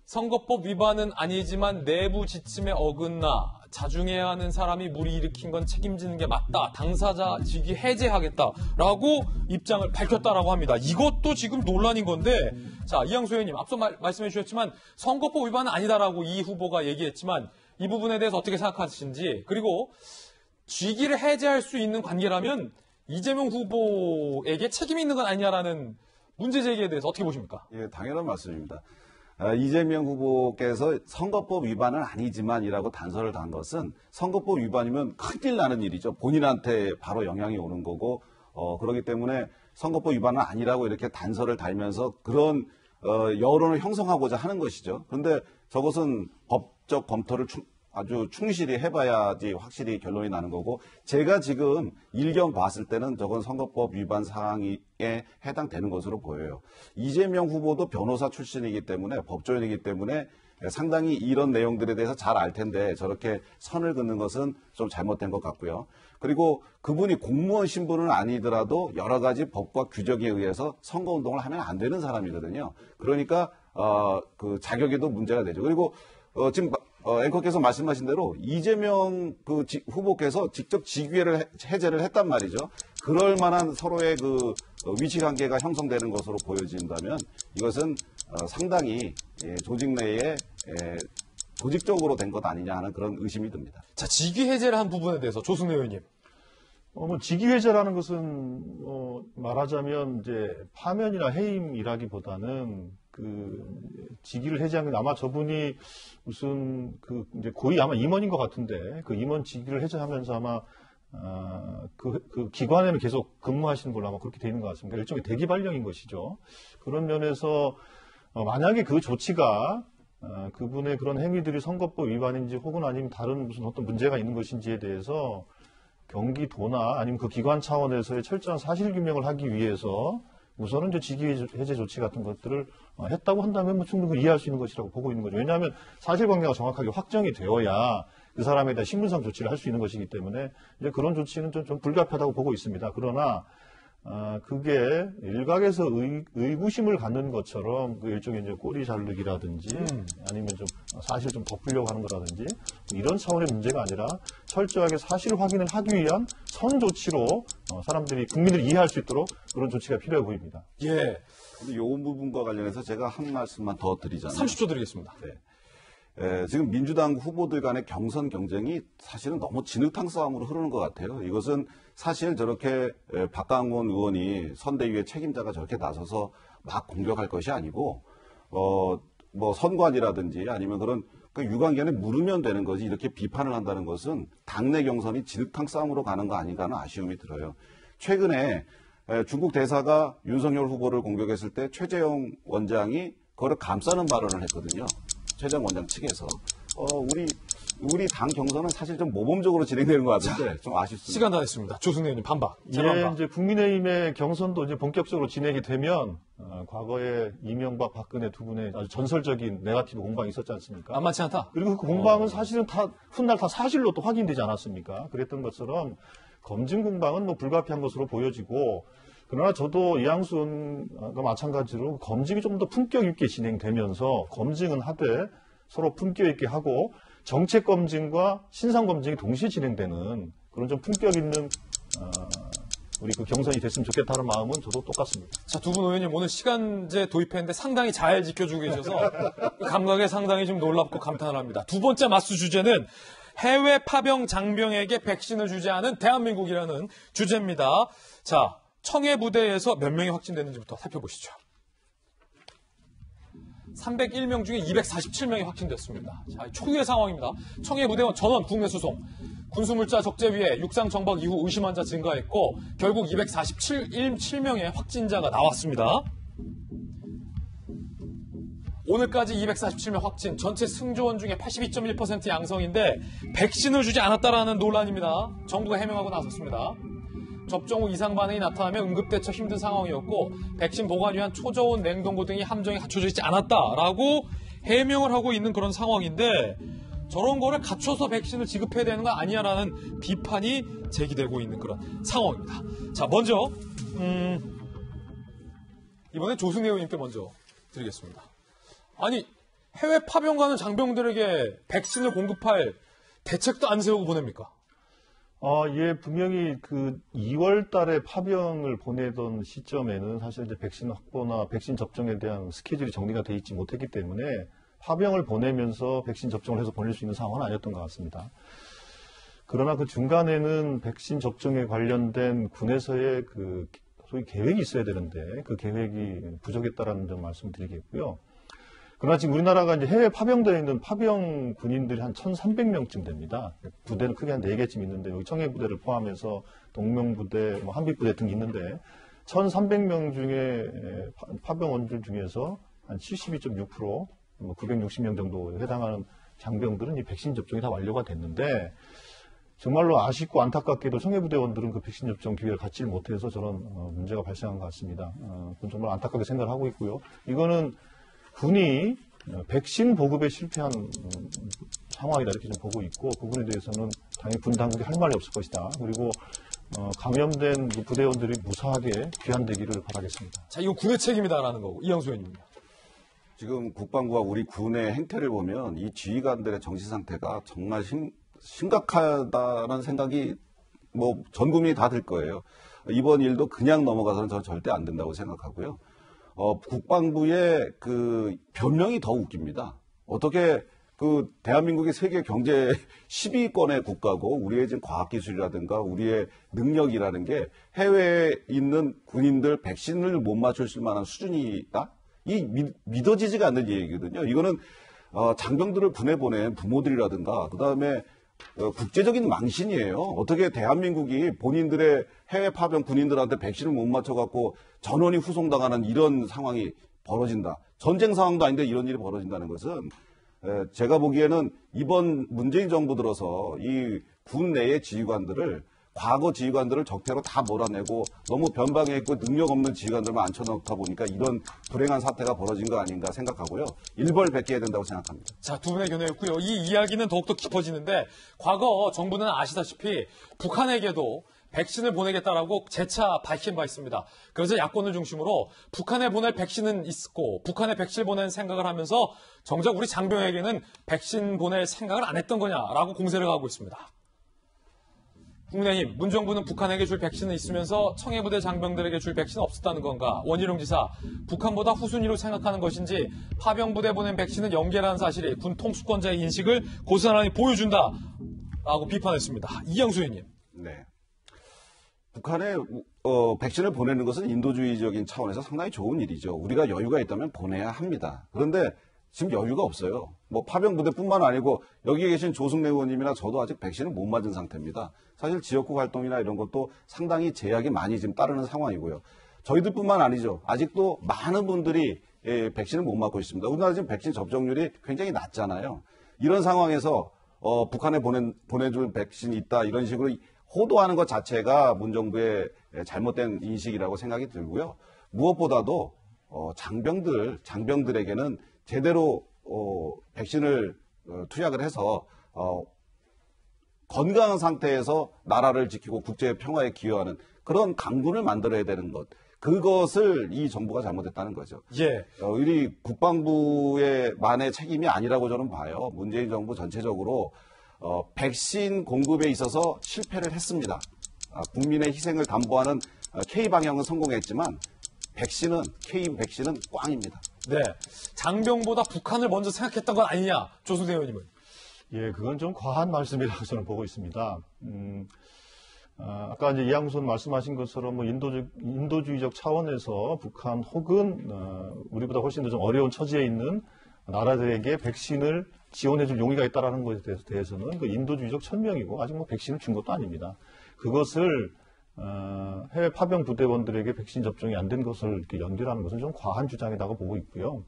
선거법 위반은 아니지만 내부 지침에 어긋나 자중해야 하는 사람이 무리 일으킨 건 책임지는 게 맞다. 당사자 직위 해제하겠다라고 입장을 밝혔다라고 합니다. 이것도 지금 논란인 건데, 자, 이양수 의원님 앞서 말씀해 주셨지만 선거법 위반은 아니다라고 이 후보가 얘기했지만 이 부분에 대해서 어떻게 생각하시는지, 그리고 직위를 해제할 수 있는 관계라면 이재명 후보에게 책임이 있는 건 아니냐라는 문제 제기에 대해서 어떻게 보십니까? 예, 당연한 말씀입니다. 이재명 후보께서 선거법 위반은 아니지만이라고 단서를 단 것은 선거법 위반이면 큰일 나는 일이죠. 본인한테 바로 영향이 오는 거고, 그렇기 때문에 선거법 위반은 아니라고 이렇게 단서를 달면서 그런 여론을 형성하고자 하는 것이죠. 그런데 저것은 법적 검토를 아주 충실히 해봐야지 확실히 결론이 나는 거고, 제가 지금 일견 봤을 때는 저건 선거법 위반 사항에 해당되는 것으로 보여요. 이재명 후보도 변호사 출신이기 때문에, 법조인이기 때문에 상당히 이런 내용들에 대해서 잘 알 텐데 저렇게 선을 긋는 것은 좀 잘못된 것 같고요. 그리고 그분이 공무원 신분은 아니더라도 여러 가지 법과 규정에 의해서 선거운동을 하면 안 되는 사람이거든요. 그러니까 그 자격에도 문제가 되죠. 그리고 지금 앵커께서 말씀하신 대로 이재명 그 후보께서 직접 직위를 해제를 했단 말이죠. 그럴 만한 서로의 그 위치관계가 형성되는 것으로 보여진다면 이것은 상당히 조직 내에 조직적으로 된 것 아니냐 하는 그런 의심이 듭니다. 자, 직위 해제를 한 부분에 대해서 조승래 의원님. 직위 해제라는 것은 말하자면 이제 파면이나 해임이라기보다는 그 직위를 해제한 게 아마 저분이 무슨 그 이제 고위 아마 임원인 것 같은데 그 임원 직위를 해제하면서 아마 그 기관에는 계속 근무하시는 걸로 아마 그렇게 되어 있는 것 같습니다. 일종의 대기 발령인 것이죠. 그런 면에서 만약에 그 조치가 그분의 그런 행위들이 선거법 위반인지 혹은 아니면 다른 무슨 어떤 문제가 있는 것인지에 대해서 경기도나 아니면 그 기관 차원에서의 철저한 사실규명을 하기 위해서 우선은 이제 직위 해제 조치 같은 것들을 했다고 한다면 뭐 충분히 이해할 수 있는 것이라고 보고 있는 거죠. 왜냐하면 사실관계가 정확하게 확정이 되어야 그 사람에 대한 신분상 조치를 할 수 있는 것이기 때문에 이제 그런 조치는 좀 불가피하다고 보고 있습니다. 그러나 그게 일각에서 의구심을 갖는 것처럼 그 일종의 이제 꼬리 자르기라든지 아니면 좀 사실 좀 덮으려고 하는 거라든지 이런 차원의 문제가 아니라 철저하게 사실 확인을 하기 위한 선 조치로 사람들이 국민들이 이해할 수 있도록 그런 조치가 필요해 보입니다. 예. 이 부분과 관련해서 제가 한 말씀만 더 드리자면 30초 드리겠습니다. 네. 지금 민주당 후보들 간의 경선 경쟁이 사실은 너무 진흙탕 싸움으로 흐르는 것 같아요. 이것은 사실 저렇게 박강원 의원이 선대위의 책임자가 저렇게 나서서 막 공격할 것이 아니고 뭐 선관이라든지 아니면 그런 그 유관기관에 물으면 되는 거지 이렇게 비판을 한다는 것은 당내 경선이 진흙탕 싸움으로 가는 거 아닌가 하는 아쉬움이 들어요. 최근에 중국 대사가 윤석열 후보를 공격했을 때 최재형 원장이 그거를 감싸는 발언을 했거든요. 최재형 원장 측에서 우리 당 경선은 사실 좀 모범적으로 진행되는 것 같은데 좀 아쉽습니다. 시간 다 됐습니다. 조승래 의원님 반박. 예, 이제 국민의힘의 경선도 이제 본격적으로 진행이 되면 과거에 이명박, 박근혜 두 분의 아주 전설적인 네거티브 공방이 있었지 않습니까? 만만치 않다. 그리고 그 공방은 사실은 훗날 다 사실로 또 확인되지 않았습니까? 그랬던 것처럼 검증 공방은 뭐 불가피한 것으로 보여지고 그러나 저도 이양순과 마찬가지로 검증이 좀 더 품격 있게 진행되면서 검증은 하되 서로 품격 있게 하고 정책 검증과 신상 검증이 동시에 진행되는 그런 좀 품격 있는 우리 그 경선이 됐으면 좋겠다는 마음은 저도 똑같습니다. 자, 두 분 의원님 오늘 시간제 도입했는데 상당히 잘 지켜주고 계셔서 그 감각에 상당히 좀 놀랍고 감탄을 합니다. 두 번째 맞수 주제는 해외 파병 장병에게 백신을 주지 않은 대한민국이라는 주제입니다. 자, 청해 부대에서 몇 명이 확진됐는지부터 살펴보시죠. 301명 중에 247명이 확진됐습니다. 자, 초유의 상황입니다. 청해 부대원 전원 국내 수송, 군수물자 적재위에 육상 정박 이후 의심 환자 증가했고 결국 247명의 확진자가 나왔습니다. 오늘까지 247명 확진, 전체 승조원 중에 82.1% 양성인데 백신을 주지 않았다라는 논란입니다. 정부가 해명하고 나섰습니다. 접종 후 이상 반응이 나타나면 응급대처 힘든 상황이었고 백신 보관 위한 초저온 냉동고 등이 함정이 갖춰져 있지 않았다라고 해명을 하고 있는 그런 상황인데 저런 거를 갖춰서 백신을 지급해야 되는 거 아니냐라는 비판이 제기되고 있는 그런 상황입니다. 자, 먼저 이번에 조승래 의원님께 먼저 드리겠습니다. 아니, 해외 파병 가는 장병들에게 백신을 공급할 대책도 안 세우고 보냅니까? 예, 분명히 그 2월 달에 파병을 보내던 시점에는 사실 이제 백신 확보나 백신 접종에 대한 스케줄이 정리가 돼 있지 못했기 때문에 파병을 보내면서 백신 접종을 해서 보낼 수 있는 상황은 아니었던 것 같습니다. 그러나 그 중간에는 백신 접종에 관련된 군에서의 그 소위 계획이 있어야 되는데 그 계획이 부족했다라는 점 말씀드리겠고요. 그러나 지금 우리나라가 이제 해외 파병되어 있는 파병 군인들이 한 1,300명쯤 됩니다. 부대는 크게 한 4개쯤 있는데 여기 청해부대를 포함해서 동명부대, 뭐 한빛부대 등 있는데 1,300명 중에 파병원들 중에서 한 72.6%, 뭐 960명 정도 해당하는 장병들은 이 백신 접종이 다 완료가 됐는데 정말로 아쉽고 안타깝게도 청해부대원들은 그 백신 접종 기회를 갖지를 못해서 저런 문제가 발생한 것 같습니다. 그건 정말 안타깝게 생각을 하고 있고요. 이거는 군이 백신 보급에 실패한 상황이다 이렇게 좀 보고 있고 그 부분에 대해서는 당연히 군 당국이 할 말이 없을 것이다. 그리고 감염된 부대원들이 무사하게 귀환되기를 바라겠습니다. 자, 이거 군의 책임이다라는 거고 이영수 의원입니다. 지금 국방부와 우리 군의 행태를 보면 이 지휘관들의 정신 상태가 정말 심각하다는 생각이 뭐 전 국민이 다 들 거예요. 이번 일도 그냥 넘어가서는 저는 절대 안 된다고 생각하고요. 국방부의 그 변명이 더 웃깁니다. 어떻게 그 대한민국이 세계 경제 10위권의 국가고 우리의 지금 과학기술이라든가 우리의 능력이라는 게 해외에 있는 군인들 백신을 못 맞출 만한 수준이다? 이 믿어지지가 않는 얘기거든요. 이거는 장병들을 보내보낸 부모들이라든가 그다음에 국제적인 망신이에요. 어떻게 대한민국이 본인들의 해외 파병 군인들한테 백신을 못 맞춰갖고 전원이 후송당하는 이런 상황이 벌어진다. 전쟁 상황도 아닌데 이런 일이 벌어진다는 것은 제가 보기에는 이번 문재인 정부 들어서 이 군 내의 지휘관들을 과거 지휘관들을 적폐로 다 몰아내고 너무 변방에 있고 능력 없는 지휘관들만 앉혀놓다 보니까 이런 불행한 사태가 벌어진 거 아닌가 생각하고요. 일벌백계해야 된다고 생각합니다. 자, 두 분의 견해였고요. 이 이야기는 더욱더 깊어지는데 과거 정부는 아시다시피 북한에게도 백신을 보내겠다라고 재차 밝힌 바 있습니다. 그래서 야권을 중심으로 북한에 보낼 백신은 있고 북한에 백신을 보낼 생각을 하면서 정작 우리 장병에게는 백신 보낼 생각을 안 했던 거냐라고 공세를 하고 있습니다. 국민의힘, 문정부는 북한에게 줄 백신은 있으면서 청해부대 장병들에게 줄 백신은 없었다는 건가? 원희룡 지사, 북한보다 후순위로 생각하는 것인지 파병부대 보낸 백신은 연계라는 사실이 군 통수권자의 인식을 고스란히 보여준다라고 비판했습니다. 이영수 의원님. 네. 북한에 백신을 보내는 것은 인도주의적인 차원에서 상당히 좋은 일이죠. 우리가 여유가 있다면 보내야 합니다. 그런데 지금 여유가 없어요. 뭐 파병부대뿐만 아니고 여기 계신 조승래 의원님이나 저도 아직 백신을 못 맞은 상태입니다. 사실 지역구 활동이나 이런 것도 상당히 제약이 많이 지금 따르는 상황이고요. 저희들뿐만 아니죠. 아직도 많은 분들이 백신을 못 맞고 있습니다. 우리나라 지금 백신 접종률이 굉장히 낮잖아요. 이런 상황에서 북한에 보내줄 백신이 있다 이런 식으로 호도하는 것 자체가 문정부의 잘못된 인식이라고 생각이 들고요. 무엇보다도 장병들에게는 제대로 백신을 투약을 해서 건강한 상태에서 나라를 지키고 국제 평화에 기여하는 그런 강군을 만들어야 되는 것. 그것을 이 정부가 잘못했다는 거죠. 예. 우리 국방부의 만의 책임이 아니라고 저는 봐요. 문재인 정부 전체적으로 백신 공급에 있어서 실패를 했습니다. 국민의 희생을 담보하는 K방향은 성공했지만 K백신은 꽝입니다. 네. 장병보다 북한을 먼저 생각했던 건 아니냐, 조승래 의원님은. 예, 그건 좀 과한 말씀이라고 저는 보고 있습니다. 아까 이제 이양순 말씀하신 것처럼 뭐 인도주의적 차원에서 북한 혹은 우리보다 훨씬 더 좀 어려운 처지에 있는 나라들에게 백신을 지원해줄 용의가 있다라는 것에 대해서는 그 인도주의적 천명이고 아직 뭐 백신을 준 것도 아닙니다. 그것을 해외 파병 부대원들에게 백신 접종이 안 된 것을 이렇게 연결하는 것은 좀 과한 주장이라고 보고 있고요.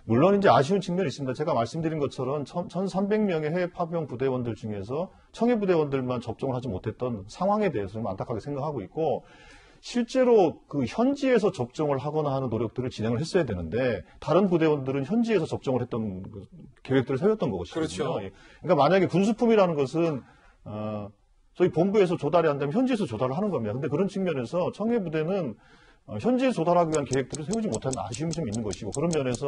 물론 이제 아쉬운 측면이 있습니다. 제가 말씀드린 것처럼 1,300명의 해외 파병 부대원들 중에서 청해 부대원들만 접종을 하지 못했던 상황에 대해서 좀 안타깝게 생각하고 있고 실제로 그 현지에서 접종을 하거나 하는 노력들을 진행을 했어야 되는데 다른 부대원들은 현지에서 접종을 했던 계획들을 세웠던 것이거든요. 그렇죠. 그러니까 만약에 군수품이라는 것은 저희 본부에서 조달이 안 되면 현지에서 조달을 하는 겁니다. 근데 그런 측면에서 청해 부대는 현지에 조달하기 위한 계획들을 세우지 못하는 아쉬움이 좀 있는 것이고 그런 면에서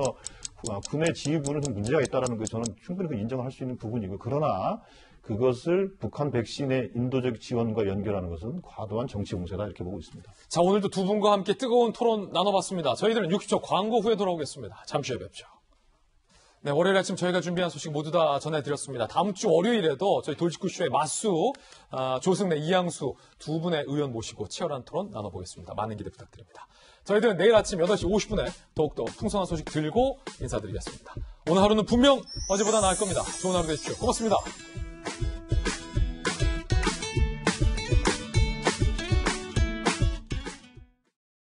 군의 지휘부는 좀 문제가 있다는 걸 저는 충분히 인정을 할 수 있는 부분이고 그러나 그것을 북한 백신의 인도적 지원과 연결하는 것은 과도한 정치 공세다 이렇게 보고 있습니다. 자, 오늘도 두 분과 함께 뜨거운 토론 나눠봤습니다. 저희들은 60초 광고 후에 돌아오겠습니다. 잠시 후에 뵙죠. 네, 월요일 아침 저희가 준비한 소식 모두 다 전해드렸습니다. 다음 주 월요일에도 저희 돌직구쇼의 맞수, 조승래, 이양수 두 분의 의원 모시고 치열한 토론 나눠보겠습니다. 많은 기대 부탁드립니다. 저희들은 내일 아침 8시 50분에 더욱더 풍성한 소식 들고 인사드리겠습니다. 오늘 하루는 분명 어제보다 나을 겁니다. 좋은 하루 되십시오. 고맙습니다.